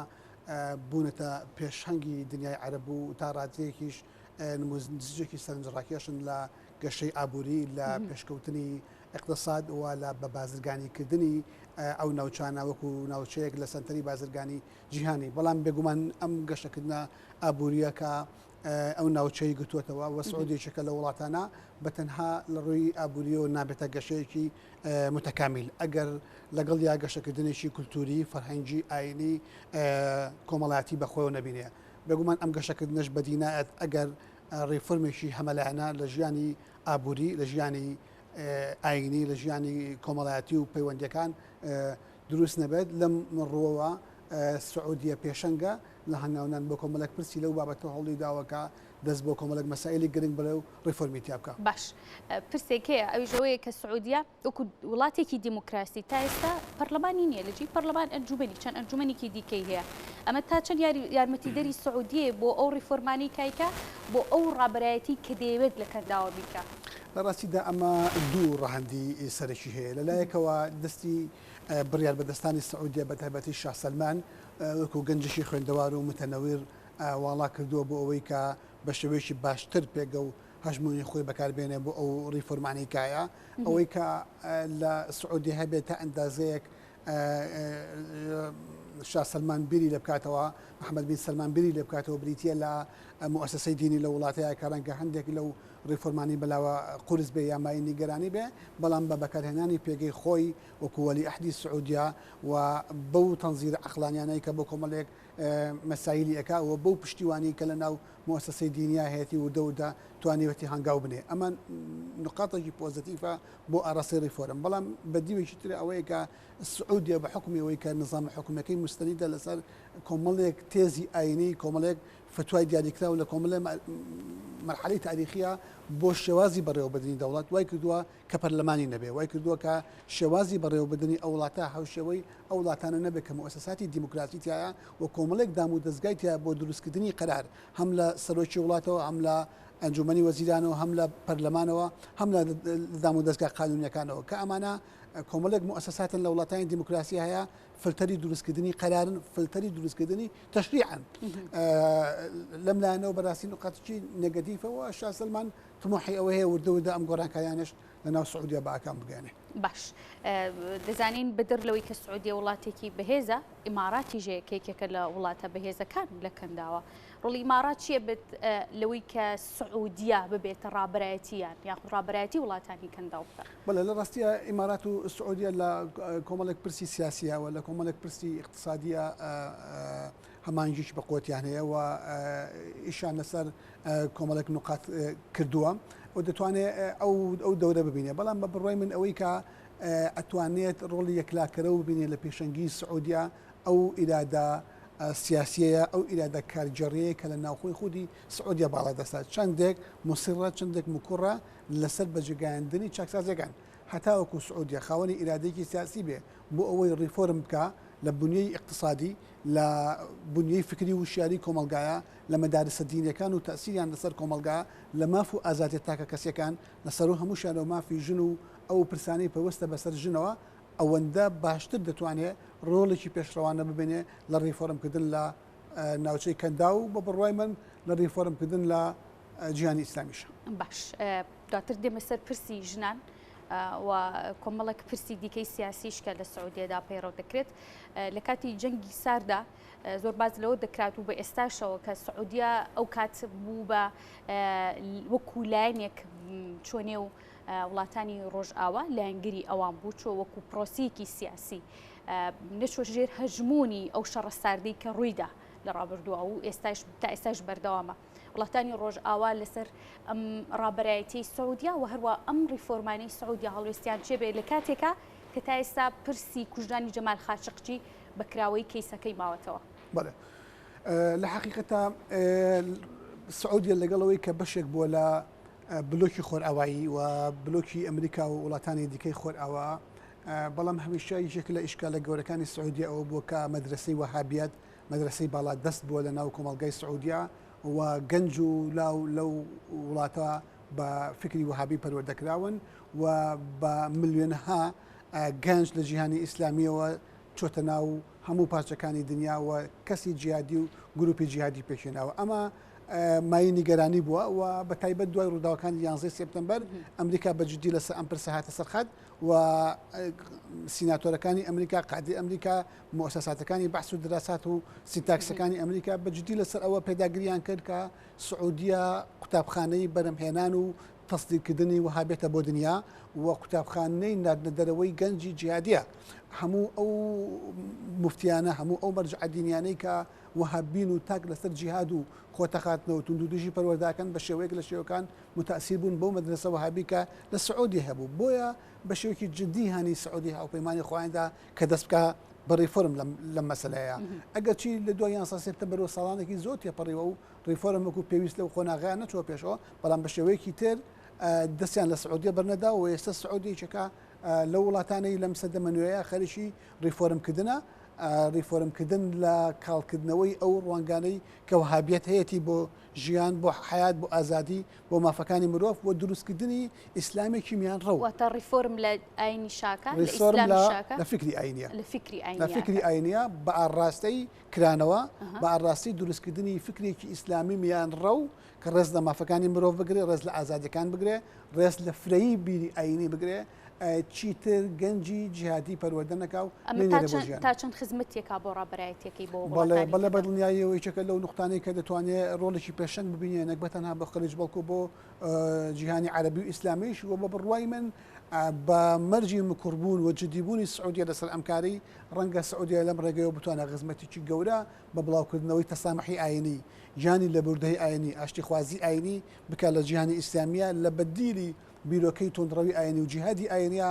بوونەتە پێشهەنگی دنیای عەرەب و تا ڕادەیەکیش نموزجێکی سەرنجڕاکێشن لە گەشەی ئابووری لە پێشکەوتنی اقتصاد و لە بە بازرگانیکردنی ئەو ناوچانە وەکو ناوچەیەک لە سەنتەری بازرگانی جیهانی بەڵام بێگومان ئەم گەشەکردنە ئابووریەکە ئەو ناوچەی گرتووەتەوە وە سعودیێکەکە لە وڵاتانە بەتەنها لە ڕووی ئابووریەوە نابێتە گەشەیەکی متەکامیل ئەگەر لەگەڵ یا گەشەکردنێکی کولتوری فەرهەنگی ئاینی کۆمەڵایەتی بەخۆیەوە نەبینێ بێگومان ئەم گەشەکردنەش بەدینایەت ئەگەر ڕێفۆرمێکی هەمەلایەنە لە ژیانی ئابووری لە ژیانی ئاینی لە ژیانی کۆمەڵایەتی و پەیوەندیەکان دروست نەبێت لەم ڕۆوە سعودیە پێشەنگە لە هەنگاوان بۆ کۆمەڵک پرسی لەو بابەتە هەوڵی داوەکە دەست بۆ کۆمەڵک مەسائلی گرنگ بڵێ و ڕێفۆرمی تیا بکە باش پرسێکەیە ئەوژەوەیە کە سعودیە وەکو وڵاتێکی دیموکراسی تا ئێستا پەرلەمانی نییە لەجی پەرلەمان ئەنجومەنی چەند ئەنجومەنێکی دیکەی هەیە ئەمە تا چەند یارمەتیدەری سعودیە بۆ ئەو ڕێفۆرمانی کایکە بۆ ئەو ڕابەرایەتی کە دەیەوێت لە کەنداوە بیکە لە ڕاستیدا ئەمە دوو ڕەهەندی سەرەکی هەیە لەلایەکەوە دەستی بڕیار بەدەستانی سعودیە بە تایبەتی شاه سەلمان وەکو گەنجشی خوێندەوار و متەنەویر واڵا کردووە بۆ ئەوەی کە بە شێوەیەکی باشتر پێگە و هەژمونی خۆی بەکاربێنێ بۆ ئەو ڕیفۆرمانی کایە ئەوەی کە لە سعودی هەبێت تا ئەندازەیەک شاه سەلمان بیری لێ بکاتەوە محەممەد بن سەلمان بیری لێ بکاتەوە بریتە لە مؤسسەی دینی لە وڵاتەیە کە ڕەنگە هەندێک لەو ڕیفۆرمانی بەلاوە قورس بێ یامای نیگەرانی بێ بەڵام بە بەکارهێنانی پێگەی خۆی وەکو وەلی ئەحدی سعودیا و بەو تەنزیر عەقلانیانەی کە بۆ کۆمەڵێک مەسایلی ئەکا و بەو پشتیوانی کە لە ناو مؤسسەی دینیا هەیەی و دەودا توانیوەتی هەنگاو بنێ ئەمە نقاطێکی پۆزتیڤە بۆ ئاڕاستی ڕیفۆرم بەڵام بەدیوێکی تر ئەوەیە کە سعودیە بە حکومیەوەی کە نظام حکوومەکەی مستەنیدە لەسەر کۆمەڵێک تێزی ئاینی کۆمەڵێک فتوای دیاریکراو لە کۆمەڵێ مرحلەی تاریخیە بۆ شێوازی بەڕێوەبردننی دەوڵات وای کردووە کە پەرلەمانی نەبێ وای کردووە کە شێوازی بەڕێوەبردننی ئەو وڵاتە هاوشێوەی ئەو وڵاتانە نەبێت کە مؤسساتی دیموکراتیایە و کۆمەڵێک دام و دەستگایتە بۆ دروستکردنی قەرار هەم لە سەرۆکی وڵاتەوە هەم لە ئەنجومەنی وەزیرانەوە هەم لە پەرلەمانەوە هەم لە دام و دەستگا قانونیەکانەوە کە ئەمانە کۆمەڵێک مؤسساتن لە وڵاتانی دیموکراسی هەیە فلتەری دروستکردنی قەرارن فلتەری دروستکردنی تەشریعن لەم لایەنەوە بەڕاستی نقاطی نێگەتیڤەوە شا سەلمان طموحی ئەوە هەیە وردەوردە ئەم گۆڕانکاریانش لەناو سعودیا بە ئاکام بگەێنێ باش دەزانین بدر لەوەی کە سعودیە وڵاتێکی بەهێزە ئیماراتی ژەیەکێکێکە لە وڵاتە بەهێزەکان لە کەنداوە ڕۆڵی ئیمارات چییە بێت لەوەی کە سعودیا ببێتە ڕابرایەتیان یاخود ڕابرایەتی وڵاتانی کەنداوە بەڵێ لە ڕاستیە ئیمارات و سعودیا لە کۆمەڵێک پرسی سیاسیەوە لە کۆمەڵێک پرسی اقتصادیە هەمانجیش بە قوتیان هەیە و ئیشان لەسەر کۆمەڵێک نقاط کردووە و دەتوانێت ئەو دەورە ببینێ بەڵام بە بڕای من ئەوەی کە ئەتوانێت ڕۆڵی یەکلاکەرە ببینێ لە پێشەنگی سعودیا ئەو ئیرادە سیاسیەیە ئەو ئیرادە کارجێڕەیە کە لە ناوخۆی خودی سعودیا باڵا دەسات چەندێک موسیڕە چندێک مکوڕە لەسەر بەجێگایاندنی چاکسازەکان هەتاوەکو سعودیا خاوەنی ئیرادەیەکی سیاسی بێ بۆ ئەوەی ڕیفۆرم بکە لە بنیەی اقتصادی لە بنیەی فکری وشیاری کۆمەلگایە لە مەدارسە دینیەکان و تەسیریان لەسەر کۆمەلگا لە ماف و ئازادێت تاکە کەسەکان لەسەر و هەمووشانەوە مافی ژن و ئەو پرسانەی پەیوەستە بەسەر ژنەوە ئەوەندە باشتر دەتوانێت ڕۆڵێکی پێشڕەوانە ببێنێ لە ڕیفۆرمکردن لە ناوچەی کەندا و بە بڕوای من لە ڕیفۆرمکردن لە جیهانی ئیسلامیش باش دواتر دێمە سەر پرسی ژنان و کۆمەڵێک پرسی دیکەی سیاسیش کە لە سعودیەدا پەیڕەو دەکرێت لە کاتی جەنگی ساردا زۆر باز لەوە دەکرات و بە ئێستاشەوە کە سعودیا ئەو کات بوو بە وەکو لایەنێک چۆنێ و وڵاتانی ڕۆژئاوا لایەنگری ئەوان بوو چۆ وەکو پرۆسیەکی سیاسی نەچۆ ژێر هەژمونی ئەو شەڕە ساردەی کە ڕوویدا لە ڕابردووە و تا ئێستاش بەردەوامە وڵاتانی ڕۆژئاوا لەسەر ئەم ڕابەرایەتی سعودیا و هەروە ئەم ڕیفۆرمانەی سعودیا هەڵوێستیان چێبێ لە کاتێکە کە تا ئێستا پرسی کوژدانی جەمال خاشقجی بەکراوەی کەیسەکەی ماوەتەوە بەڵێ لە حقیقەتە سعودیا لەگەڵەوەی کە بەشێک بووە لە بلۆکی خۆرئاوایی و بلۆکی ئەمریکا و وڵاتانی دیکەی خۆرئاوا بەڵام هەمیشە یەکێک لە ئیشکالە گەورەکانی سعودیا ئەوە بووە کە مەدرسەی وەهابیەت مەدرسەی باڵا دەست بووە لە ناو کۆمەڵگای سعودیا و گەنج و لاو لەو وڵاتە بە فکری وەهابی پەروەردەکراون و بە ملیۆنەها گەنج لە جیهانی ئیسلامیەوە چۆتە ناو هەموو پارچەکانی دنیا و کەسی جیهادی و گروپی جیهادی پێشێناوە ئەمە مای نیگەرانی بووە و بە تایبەت دوای ڕووداوەکانی 11 سپتەمبەر ئەمریکا بەجددی لەسەر ئەم پرسە هاتە سەرخەت و سیناتۆرەکانی ئەمریکا قادی ئەمریکا مؤسساتەکانی بەحث و دراسات و سینتاکسەکانی ئەمریکا بەجددی لەسەر ئەوە پێداگریان کرد کە سعودیا قوتابخانەی بەرهەمهێنان و تەصدیقکردنی وهابێتە بۆ دنیا و قوتابخانەی ناردنەدەرەوەی گەنجی جیهادیە هەموو ئەو مفتیانە هەموو ئەو مەرجع دینیانەی کە وهابین و تاک لەسەر جیهاد و خۆتەخاتنەوە توندودژی پەروەرداکەن بە شێوەیەک لە شێوەکان متاثیر بوون بەو مەدرسە وهابی کە لە سعودی هەبوو بۆیە بە شێوەیەکی جدی هانی سعودی هاوپەیمانی خۆیاندا کە دەست بکە بە ڕیفۆرم لەم مەسەلەیە ئەگەر چی لە دوای 11 سپتەمبەر ساڵانێکی زۆر تێپەڕیوە و ڕیفۆرم وەکو پێویست لەو خۆناغیان نەچوە پێشەوە بەڵام بە شێوەیەکی تر دەستیان لە سعودیە بەرنەدا و ئێستا سعودیچەکە لە وڵاتانەی لەم سەردەمە نوێیە خەریکی ڕیفۆرمکردنە ڕیفۆرمکردن لە کاڵکردنەوەی ئەو ڕوانگانەی کە وهابیەت هەیەی بۆ ژیان بۆ حیات بۆ ئازادی بۆ مافەکانی مرۆڤ بۆ دروستکردنی ئیسلامێکی میان ڕەو واتە ڕیفۆرم لە ئاینی شاکە لە فکری ئاینیە لە فکری ئاینیە بە ئاڕاستەی کرانەوە بە ئاڕاستی دروستکردنی فکرێکی ئیسلامی میان ڕەو کە ڕێز لە مافەکانی مرۆڤ بگرێ ڕێز لە ئازادیەکان بگرێ ڕێز لە فرەیی بیری ئاینی بگرێ چیتر گەنجی جیهادی پەروەردە نەکاو تا چەند خزمەتێکا بۆ ڕابەرایەتێکی بۆ بەڵێ بەدڵنیاییەوەیچەکە لەو نقطانەی کە دەتوانێت ڕۆڵێکی پێشەنگ ببینێ نەک بەتەنها بە خەلیج بەڵکو بۆ جیهانی عەرەبی و ئیسلامیش و بە بڕوای من بە مەرجی مکوڕبوون و جدیبوونی سعودیە لەسەر ئەمکاری ڕەنگە سعودیە لەم ڕێگەیەوە بتوانە خزمەتێکی گەورە بە بڵاوکردنەوەی تەسامحی ئاینی ژیانی لە بوردەی ئاینی ئاشتی خوازی ئاینی بکە لە جیهانی ئیسلامیە لە بەدیری بیرۆکەی تۆندڕەوی ئاینی و جیهادی ئاینیا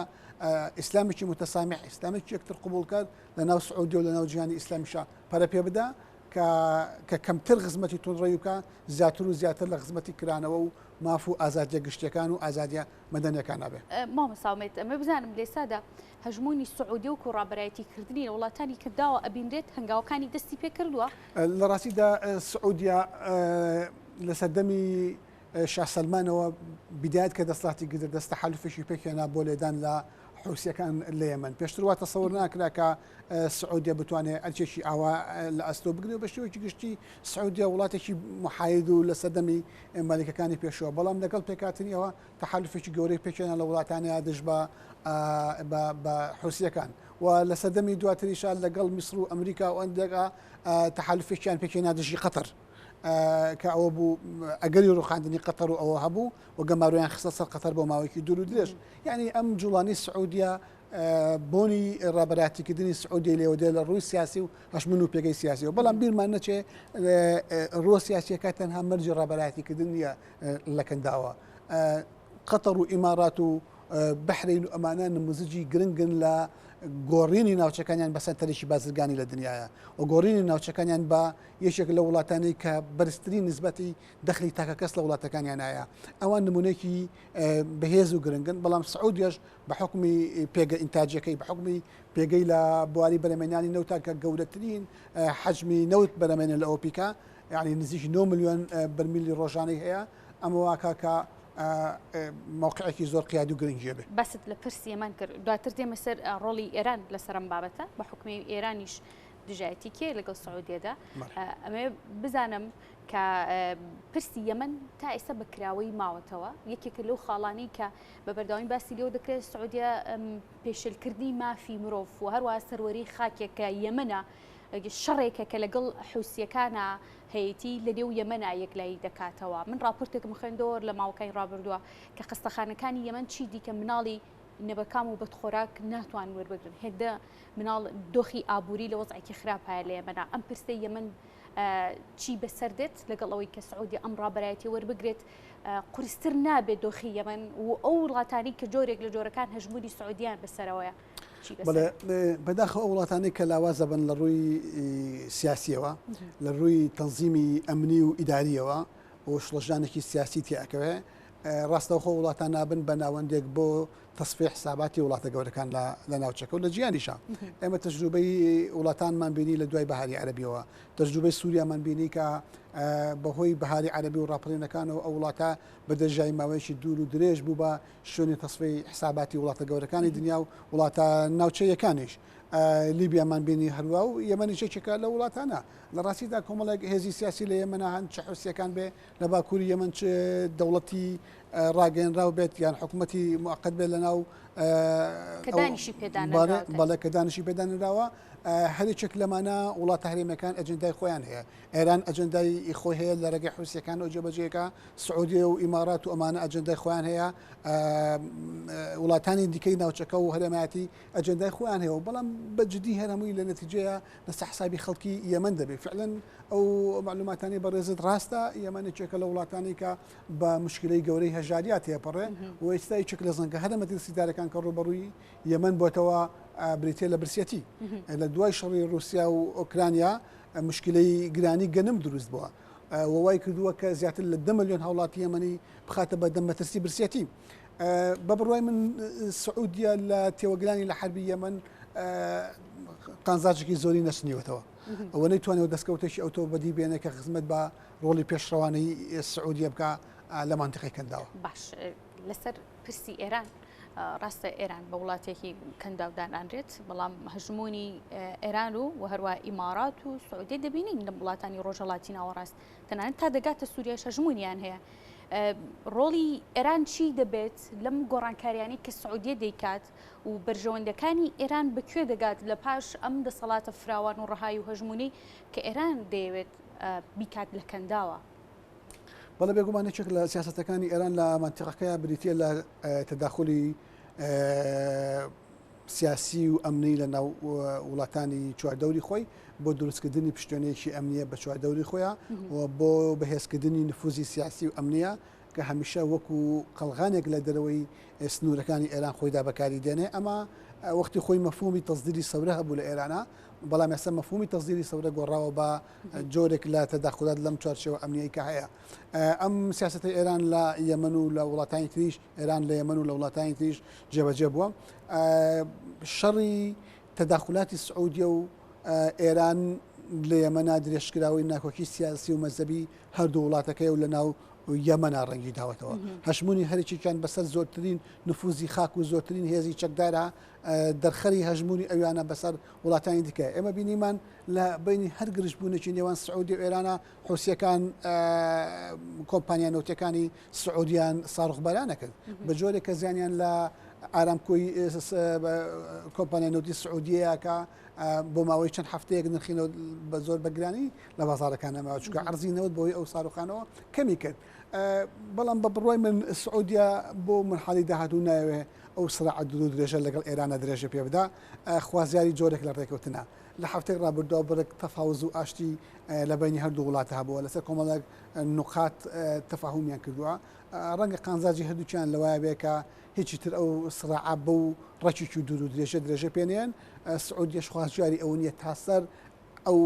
ئیسلامێکی متەسامح ئیسلامێکی یەکتر قبول کرد لە ناو سعودی و لە ناو جیهانی ئیسلامیشا پەرە پێ بدە کە کەمتر خزمەتی تونڕێی بکە زیاتر و زیاتر لە خزمەتی کرانەوە و ماف و ئازادیە گشتەکان و ئازادیە مەدەنیەکان نابێت. مامەساومێت ئەمە بزانم لێسادا هەژمونی سعودی و کوڕابەرایەتیکردنی لە وڵاتانی کرداوە ئەبینرێت هەنگاوەکانی دەستی پێ کردووە. لە ڕاستیدا سعودیا لە سەردەمی شاه سەلمانەوە بدایەت کە دەسڵاتی گرت دەستە حەلوفێکی پێکێنا بۆ لێدان لە حوسیەکان لە یەمەن پێشتر وا تەسەوور ناکرا کە سعودیا بتوانێت ئەرچێکی ئاوا لە ئەستۆ بگرێت بە شێوەیەکی گشتی سعودیا وڵاتێکی محاید و لە سەردەمی مەلیکەکانی پێشەوە بەڵام لەگەڵ پێکاتنیەوە تەحالوفێکی گەورەی پێکێنا لە وڵاتانەیە دژ بە حوسیەکان و لە سەردەمی دواتریشان لەگەڵ میسر و ئەمریکا و ئەندێکا تەحالوفێکیان پێکێنا دژی قەتەر کە ئەوە بوو ئەگەری ڕوخاندنی قەتەر و ئەوە هەبوو و گەمارویان خستە سەر قەتەر بۆ ماوەیەکی دوور و درێژ یعنی ئەم جوڵانی سعودیا بۆنی ڕابەرایەتیکردنی سعودی لێوەدێ لە ڕووی سیاسی و هەشمن و پێگەی سیاسیەوە بەڵام بیرمان نەچێ ڕۆ سیاسیەکە تەنها مەرجی ڕابەرایەتیکردن نیە لە کەنداوە قەتەر و ئیمارات و بەحرین و ئەمانە نموزجی گرنگن لە گۆڕینی ناوچەکانیان بە سەرتەرێکی بازرگانی لە دنیاە و گۆڕینی ناوچەکانیان بە یەکێک لە وڵاتانەی کە بەرزترین نسبەتی دەخلی تاکە کەس لە وڵاتەکانیانایە ئەوان نمونێکی بەهێز و گرنگن بەڵام سعودیش بە حکمی پێگە ئینتاجەکەی بە حکمی پێگەی لە بواری بەرەمێنانی نەوتا کە گەورەترین حەجمی نەوت بەرەمێنە لە ئۆپیکا یعنی نزیک 9 ملیۆن بەرمیلی ڕۆژانەی هەیە ئەمە واکە کە موقعێکی زۆر قیادی و گرنگیە بێت. بەست لە پرسی ئەمان کرد دواتر دێمە سەر ڕۆڵی ئێران لەسەر ئەم بابەتە بە حکمی ئێرانیش دژایەتی کێ لەگەڵ سعودیەدا ئەمێ بزانم کە پرسی یەمەن تا ئێستا بەکراوەی ماوەتەوە یەکێکە لەو خاڵانی کە بە بەرداوای باسی لێو دەکرێت سعودیا پێشلکردنی مافی مرۆڤ و هەروە سەروەری خاکێکە یەمەنە شەڕێکە کە لەگەڵ حوسیەکانە هەیەی لە نێو یەمەنا یەکلایی دەکاتەوە من راپۆرتێکم خوێندەوە لە ماوەکانی ڕابردووە کە خستەخانەکانی یەمەن چی دیکە مناڵی نەبەکام و بەدخۆراک ناتوان وەربگرن هێکدە مناڵ دۆخی ئابووری لە وەزعێکی خراپایە لە یەمەنا ئەم پرسەی یەمەن چی بەسەردێت لەگەڵ ئەوەی کە سعودی ئەم ڕابەرایەتی وەربگرێت قورستر نابێت دۆخی یەمەن و ئەو وڵاتانی کە جۆرێک لە جۆرەکان هەژموری سعودیان بەسەرەوەیە بەداخە ئەو وڵاتانی کە لاوازە بن لە ڕووی سیاسیەوە لە ڕووی تەنزیمی ئەمنی و ئیداریەوە و شڵەژانێکی سیاسی تیاکەوێ ڕاستەوخۆ وڵاتان نابن بە ناوەندێک بۆ تەسفیح حساباتی وڵاتە گەورەکان لە ناوچەکە و لە جیانیشە ئێمە تەجروبەی وڵاتانمان بینی لە دوای بەهاری عەرەبیەوە تەجروبەی سووریامان بینی کە بەهۆی بەهاری عەرەبی و ڕاپەڕینەکانەوە ئەو وڵاتە بەدەژای ماوەیەکی دوور و درێژ بوو بە شوێنی تەسفیح حساباتی وڵاتە گەورەکانی دنیا و وڵاتە ناوچەیەکانیش لیبیامان بینی هەروە و یەمەنیشێکێکە لە وڵاتانە لە ڕاستیدا کۆمەڵێک هێزی سیاسی لە یەمەنە هەن چه حوسیەکان بێ لە باکووری یەمەن چ دەوڵەتی ڕاگەنراو بێت یان حکوومەتی موقت بێت لە ناو بەڵێ کە دانیشی پێدانراوە هەرێکێک لەمانە وڵاتە هەرێمەکان ئەجندای خۆیان هەیە ئێران ئەجندای خۆی هەیە لە ڕێگەی حوسیەکان و جێبەجێەکە سعودیە و ئیمارات و ئەمانە ئەجندای خۆیان هەیە وڵاتانی دیکەی ناوچەکە و هەرێمایەتی ئەجندای خۆیان هەیە و بەڵام بەجددی هەرهەمووی لە نەتیجەیە لەسەر حسابی خەڵکی یەمەن دەبێت فعلەن ئەو معلوماتانی بەڕێزت ڕاستە یەمەنێکێکە لە وڵاتانی کە بە مشکلەی گەورەی هەژاریات تێپەڕێ و ئێستای چێک لە زەنگە هەرە مەترسیدارەکان کە ڕوبەڕووی یەمەن بۆتەوە بریتێ لە برسەتی لە دوای شەڕی رووسیا و ئۆکرانیا مشکلەی گرانی گەنم دروست بووە وای کردووە کە زیاتر لە 10 ملیۆن هاوڵاتی یەمەنی بخاتە بە دەمەترسی برسەتی بە بڕوای من سعودیا لە تێوەگرانی لە حربی یەمەن قانزاجێکی زۆری نەچنیوەتەوە ئەوە نەیتوانێت دەستکەوتێکی ئەوتۆ بەدی بێنێ کە خزمەت بە ڕۆڵی پێشڕەوانەی سعودیە بکە لە مانتقی کەنداوە باش لەسەر پرسی ئێران ڕاستە ئێران بە وڵاتێکی کەنداودانانرێت بەڵام هەژمونی ئێران و هەروە ئیمارات و سعودی دەبینین لە وڵاتانی ڕۆژهەڵاتی ناوەڕاست تەنانەت تا دەگاتە سووریاش هەژمونیان هەیە ڕۆڵی ئێران چی دەبێت لەم گۆڕانکاریانی کە سعودیە دەیکات و بەرژەوەندەکانی ئێران بەکوێ دەگات لە پاش ئەم دەسەڵاتە فراوان و ڕەهایی و هەژمونی کە ئێران دەیەوێت بیکات لە کەنداوە بەڵێ بێگومانێکێک لە سیاسەتەکانی ئێران لە مانتیقەکەیە بریتە لە تەداخلی سیاسی و ئەمنی لە ناو وڵاتانی چواردەوری خۆی بۆ دروستکردنی پشتێنەیەکی ئەمنیە بە چواردەوری خۆیان و بۆ بەهێزکردنی نفوزی سیاسی و ئەمنیە کە هەمیشە وەکو قەڵغانێک لە دەرەوەی سنوورەکانی ئێران خۆیدا بەکاری دێنێ ئەمە وەختی خۆی مەفهومی تەزدیری سەورە هەبوو لە ئێرانە بەڵام ئێستا مەفهومی تەزدیری سەورە گۆڕاوە بە جۆرێک لە تەداخلات لەم چارچەوە ئەمنیەی کە هەیە ئەم سیاسەتی ئێران لە یەمەن و لە وڵاتانی تریش ئێران لە یەمەن و لە وڵاتانی تریش جێبەجێ بووە شەڕی تەداخلاتی سعودیە و ئێران لە یەمەنا درێژکراوی ناکۆکی سیاسی و مەزەبی هەردوو وڵاتەکەی و لە ناو یەمەنا ڕەنگی داوەتەوە هەژمونی هەرێکیان بەسەر زۆرترین نفوزی خاک و زۆرترین هێزی چەکدارە دەرخەری هەژمونی ئەویانە بەسەر وڵاتانی دیکە ئێمە بینیمان لە بینی هەر گرژبوونێکی نێوان سعودی و ئێرانە حوسیەکان کۆمپانیا نەوتەکانی سعودیان ساڕخبەرانە کرد بە جۆرێک کە زیانیان لە ئارامکۆی کۆمپانیا نەوتی سعودیەیە کە بۆ ماوەی چەند هەفتەیەک نرخینەوە بە زۆر بەگرانی لە بازارەکانەمەوە چونکە عەرزینەوەت بۆی ئەو ساڕوخانەوە کەمی کرد بەڵام بە بڕوای من سعودیا بۆ مرحالی داهاتوو ناوێ ئەو سرعە دوو درێژە لەگەڵ ئێرانە درێژە پێ بدا خوازیاری جۆرێک لە ڕێکەوتنە لە هەفتەی ڕابردووە بڕێک تەفاوز و ئاشتی لە بینی هەردوو وڵاتە هەبووە لەسەر کۆمەڵێک نقاط تەفاهومیان کردووە ڕەنگە قانزاجی هەردووچیان لەوایە بێ کە هیچی تر ئەو سرعە بە و ڕەچێکی دوور و درێژە پێنێن سعودیەش خوازیاری ئەو نیە تاسەر ئەو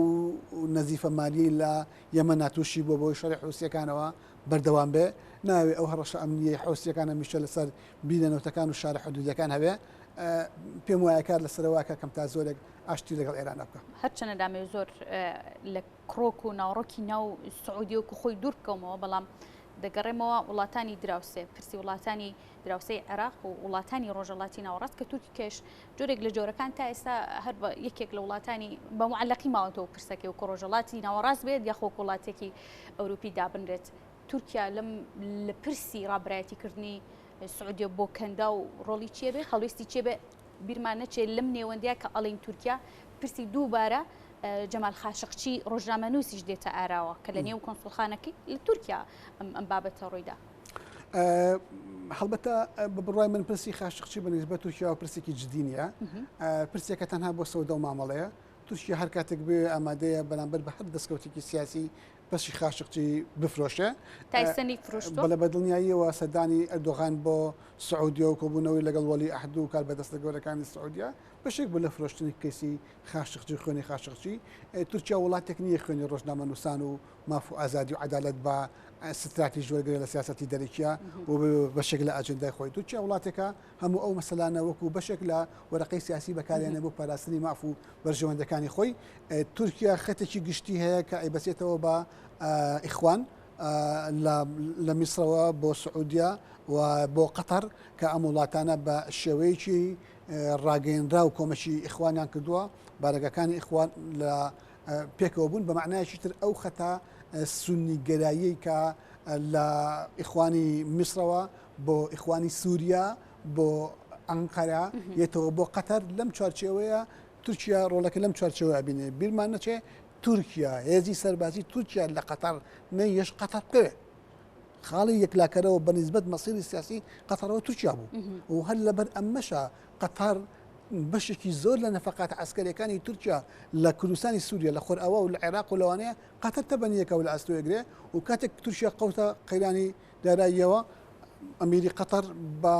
نەزیفە مالی لە یەمە ناتوشی بۆ بۆی شەڕی حوسیەکانەوە بەردەوام بێ ناوێ ئەو هەڕەشە ئەمنیە حوسیەکانە میشە لەسەر بینەنەوتەکان و شارە حدودەکان هەبێ پێم وایە کار لەسەرواکە کەم تا زۆرێک ئاشتی لەگەڵ ئێرانە بکە هەرچەنە دامێ زۆر لە کڕۆک و ناوڕۆکی ناو سعودی و خۆی دوور بکەمەوە بەڵام دەگەڕێمەوە وڵاتانی دراوسێ پرسی وڵاتانی دراوسەی عێراق و وڵاتانی ڕۆژەڵاتی ناوەڕاست کە تورکی کێش جۆرێک لە جۆرەکان تا ئێستا هەر بە یەکێک لە وڵاتانی بە معلقی ماوەتەوە پرسەکەی و کە ڕۆژەڵاتی ناوەڕاست بێت یاخۆ وڵاتێکی ئەوروپی دابنرێت تورکیا لە پرسی ڕابایەتیکردنی سعودیە بۆ کەندا و ڕۆڵی چێ بێ هەڵوێستی چێ بێ بیرمان نەچێت لەم نێوەندەیە کە ئەڵین تورکیا پرسی دووبارە جەمال خاشقچی ڕۆژنامەنووسیش دێتە ئاراوە کە لە نێو کۆنسڵخانەکەی لە تورکیا ئەم بابەتە ڕوویدا هەڵبەتە بە بڕای من پرسی خاشقچی بەنسبەت تورکیا و پرسێکی جدی نیە پرسێکە تەنها بۆ سەودە و مامەڵەیە تورکیا هەر کاتێک بێ ئامادەیە بەرامبەر بە هەر دەستکەوتێکی سیاسی پەشی خاشقچی بفرۆشە تایسەنی فرۆشتووە بەڵە بەدڵنیاییەوە سەردانی ئەردۆغان بۆ سعودیە و کۆبوونەوەی لەگەڵ وەلی ئەحد و کار بەدەستە گەورەکانی سعودیە بەشێک بوو لە فرۆشتنی کەسی خاشقچی خوێنی خاشقچی تورکیا وڵاتێک نییە خوێنی ڕۆژنامەنووسان و ماف و ئازادی و عەدالەت بە ستراتیژ وەرگرێ لە سیاسەتی دەرەکیە و بەشێک لە ئاجندای خۆی تورکیا وڵاتێکە هەموو ئەو مەسەلانە وەکو بەشێک لە وەرەقەی سیاسی بەکارێنە بۆ پاراستنی ماف و بەرژەوەندەکانی خۆی تورکیا خەتێکی گشتی هەیە کە ئەیبەسێتەوە بە ئیخوان لە میسرەوە بۆ سعودیا و بۆ قەتەر کە ئەم وڵاتانە بە شێوەیەکی ڕاگەیەنرا و کۆمەشی ئیخوانیان کردووە بارەگەکانی ئیخوان لە پێکەوە بوون بە معنایەکی تر ئەو خەتە سونی گەرایی کە لە ئیخوانی میسرەوە بۆ ئیخوانی سووریا بۆ ئەنقەرە یێتەوە بۆ قەتەر لەم چارچێوەیە تورکیا ڕۆڵەکە لەم چارچێوەیە بینێ بیرمان نەچێ تورکیا هێزی سەربازی تورکیا لە قەتەر نەیەش قەتەر بکەوێت خاڵی یەکلاکەرەوە بەنسبەت مەسیری سیاسی قەتەرەوە تورکیا بوو و هەر لەبەر ئەمەشە قەتەر بەشێکی زۆر لە نەفەقات عسکەریەکانی تورکیا لە کوردستانی سووریا لە خۆرئاوا و لە عێراق و لەوانەیە قەتەر تەبەنیەکە و لە ئەستۆیەگرێ و کاتێک تورکیا قەوتە قەیرانی داراییەوە ئەمیری قەتەر بە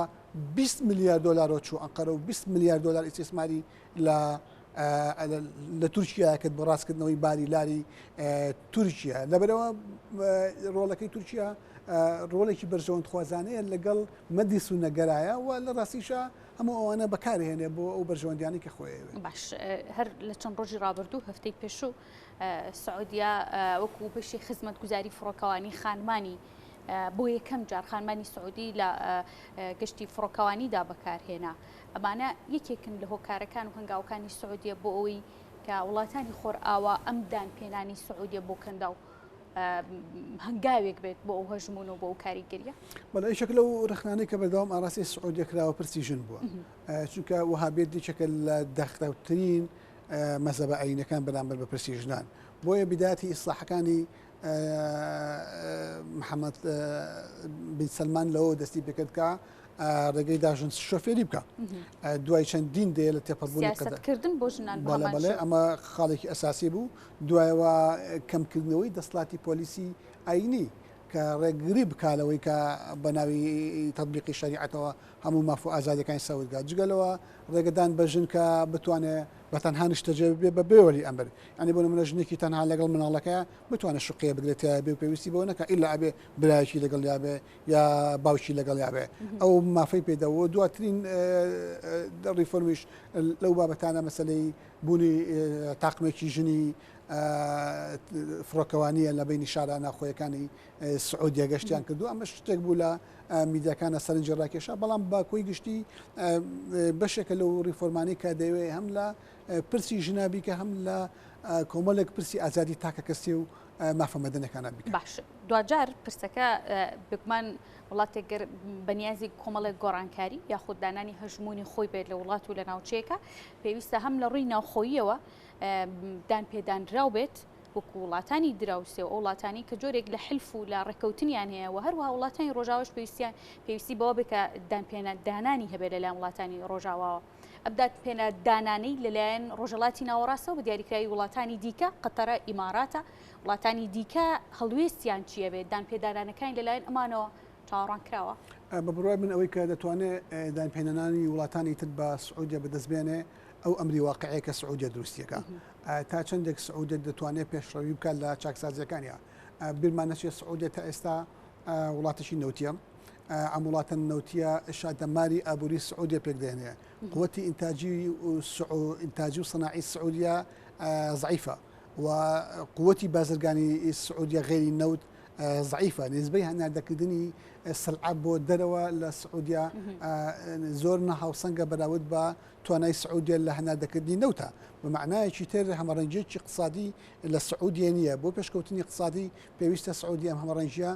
20 میلیارد دلار چوو ئەنقەرە و 20 میلیارد دلار ئیسtismاری لە تورکیا کرد بۆ ڕاستکردنەوەی باری لاری تورکیا لەبەرەوە ڕۆڵەکەی تورکیا ڕۆڵێکی بەرژەوەند خوازانەیە لەگەڵ مەدی سونەگەرایە و لە ڕاستیشە هەموو ئەوانە بەکارهێنێ بۆ ئەو بەرژەوەندیانی کە خۆی باش هەر لە چەند ڕۆژی ڕابردوو هەفتەی پێشوو سعودیا وەکو بەشی خزمەت گوزاری فڕۆکەوانی خانمانی بۆ یەکەم جار خانمانی سعودی لە گەشتی فڕۆکەوانیدا بەکارهێنا ئەمانە یەکێکن لە هۆکارەکان و هەنگاوەکانی سعودیە بۆ ئەوەی کە وڵاتانی خۆرئاوا ئەم دانپێنانی سعودیە بۆ کەندا و هەنگاوێک بێت بۆ ئەو هەژمون و بۆ ئەو کاریگەریە بەڵێ یەکێک لەو رەخنانەی کە بەردەوام ئاڕاستی سعودیە کراوە پرسی ژن بووە چونکە وهابێت دیچەکە لە دەختەوترین مەزەبە ئاینەکان بەرامبەر بە پرسی ژنان بۆیە بیداتی ئیسلاحەکانی محەممەد بن سەلمان لەوە دەستی پێکرد کە ڕێگەی داژن شۆفێری بکە دوای چەندین دێ لە تێپەڕبوونکردن بۆ ژنان بەڵێ ئەمە خاڵێکی ئەساسی بوو دوایەوە کەمکردنەوەی دەسڵاتی پۆلیسی ئاینی کە ڕێگری بکالەوەی کە بەناوی تطبیقی شریعەتەوە هەموو مافۆ ئازادەکانی سەودگا جگەلەوە ڕێگەدان بەژن کە بتوانێت بە تەنها نیشتەجێ بێ بە بێوەری ئەمبەر ینی بۆ منە ژنێکی تەنها لەگەڵ مناڵەکە بتوانێت شقەیە بگرێت بێ و پێویستی بۆ نەکە ئیلا ئەبێ برایکی لەگەڵ یابێ یا باوکی لەگەڵ یابێ ئەو مافەی پێدەوە دواترین ریفۆرمیش لەو بابەتانە مەسلەی بوونی تاقمێکی ژنی فڕۆکەوانیە لە بینی شارە ناخۆیەکانی سعودیە گەشتیان کردو ئەمە شتێک بوو لە میدیاکانە سەرنجی ڕاکێشا بەڵام باکۆی گشتی بەشێکە لەو ریفۆرمانی کە دەوێت هەم لە پرسی ژنابی کە هەم لە کۆمەڵێک پرسی ئازادی تاکە کەسی و مافە مەدەنەکانە بکە. باش دوجار پرسەکە بگومان وڵاتێک بەنیازی کۆمەڵێک گۆڕانکاری یاخود دانانی هەژمونی خۆی بێت لە وڵات و لە ناوچەیەکە پێویستە هەم لە ڕووی ناوخۆییەوە دان پێدانراو بێت وەکو وڵاتانی دراوسێ و وڵاتانی کە جۆرێک لە حلف و لە ڕێکەوتنیان هەیە و هەروەها وڵاتانی ڕۆژاوش پێویستی بەوە بکە دانپێدانانی هەبێت لەلایەن وڵاتانی ڕۆژاواوە ئەبدات پێدانانەی لەلایەن ڕۆژەڵاتی ناوەڕاستەوە بە دیاریکراوی وڵاتانی دیکە قەتەرە ئیماراتە وڵاتانی دیکە هەڵوێستیان چیە بێت دانپێدانانەکانی لەلایەن ئەمانەوە چاوەڕوان کراوە بە بڕای من ئەوەی کە دەتوانێت دانپێنانانی وڵاتانی تر بە سعودیە بەدەستبێنێ ئەو ئەمری واقعەیە کە سعودیە دروستیەکە تا چەندێک سعودیە دەتوانێت پێشڕەوی بکات لە چاکسازیەکانیە بیرمان نەچێت سعودیە تا ئێستا وڵاتشی نەوتیە ئەم وڵاتە نەوتیە شادەماری ئابووری سعودیە پێکدێنێ قوەتی ئینتاجی و صناعی سعودیە ضعیفە و قوەتی بازرگانی سعودیە غێری نەوت ضعیفە نسبەی هەناردەکردنی سلعە بۆ دەرەوە لە سعودیە زۆر نەهاوسەنگە بەراورد بە توانای سعودیە لە هەناردەکردنی نەوتە بەمعنایەکی تر هەمەڕەنجێکی اقتصادی لە سعودیە نییە بۆ پێشکەوتنی اقتصادی پێویستە سعودی ئەم هەمەڕەنجیە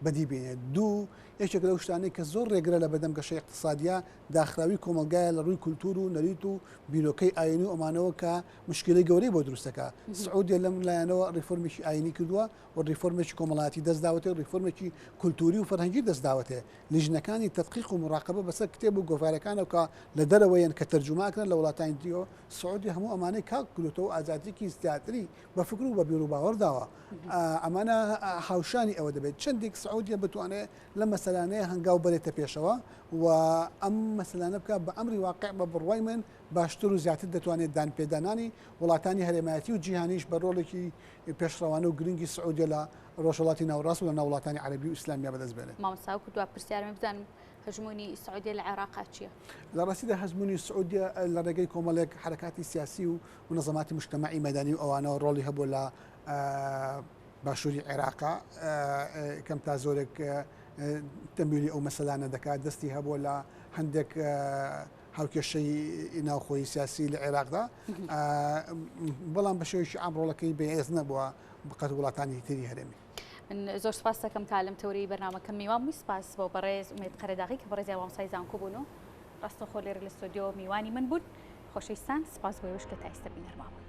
بەدی بێنێت دوو یەکێک لەو شتانەی کە زۆر ڕێگرە لە بەدەم گەشەی اقتصادیە داخراوی کۆمەلگایە لە ڕووی کولتور و نەریت و بیرۆکەی ئاینی و ئەمانەوە کە مشکلەی گەورەی بۆ دروستەکە سعودیە لەم لایەنەوە ریفۆرمێکی ئاینی کردووە و ریفۆرمێکی کۆمەڵایەتی دەستداوەتێ ریفۆرمێکی کولتوری و فەرهەنگی دەستداوەتێ لیژنەکانی تەدقیق و مراقبە بەسەر کتێب و گۆڤارەکانەوە کە لە دەرەوەیان کە تەرجوماکرن لە وڵاتانی دیەوە سعودی هەموو ئەمانەی کاک کردوتەوە ئازادیەکی زیاتری بە فکر و بە بیر و باوەڕداوە ئەمانە هاوشانی ئەوە دەبێت چەندێک سعودیە بتوانێت لە مەسەلانەیە هەنگاو بەرێتە پێشەوە و ئەم مەسەلانە بکە بە ئەمری واقع بە بڕوای من باشتر و زیاتر دەتوانێت دانپێدانانی وڵاتانی هەرێمایەتی و جیهانیش بە ڕۆڵێکی پێشڕەوانە و گرنگی سعودیە لە ڕۆژهەڵاتی ناوەڕاست و لە ناوڵاتانی عەرەبی و ئیسلامیا بەدەستبێنێت. مامۆستا وەکو دوا پرسیارمە بزانم هەژمونی سعودیە لە عێراق چییە؟ لە ڕاستیدا هەژمونی سعودیە لە ڕێگەی کۆمەڵێک حرەکاتی سیاسی و منەظەماتی مجتەمەعی مەدانی و ئەوانەوە ڕۆڵی هەبوو لە باشووری عێراقا کەم تا زۆرێک تەمبیلی ئەو مەسەلانە دەکات دەستی هەبوو لە هەندێک هاوکێشەی ناوخۆی سیاسی لە عێراقدا بەڵام بە شێوەیەکی ئەم ڕۆڵەکەی بەهێز نەبووە بقەت وڵاتانی تری هەرێمی. من زۆر سپاس دەکەم تا لەم تەورەی بەرنامەکەم میوان سپاس بۆ بەڕێز ئومێد قەرەداغی کە بەڕێزی وامسای زانکۆ بوون و ڕاستەخۆ لێرە لە ستۆدیۆ میوانی من بوون خۆشەویستان سپاس بۆ ئێوەش کە تا ئێستا بینەرمان.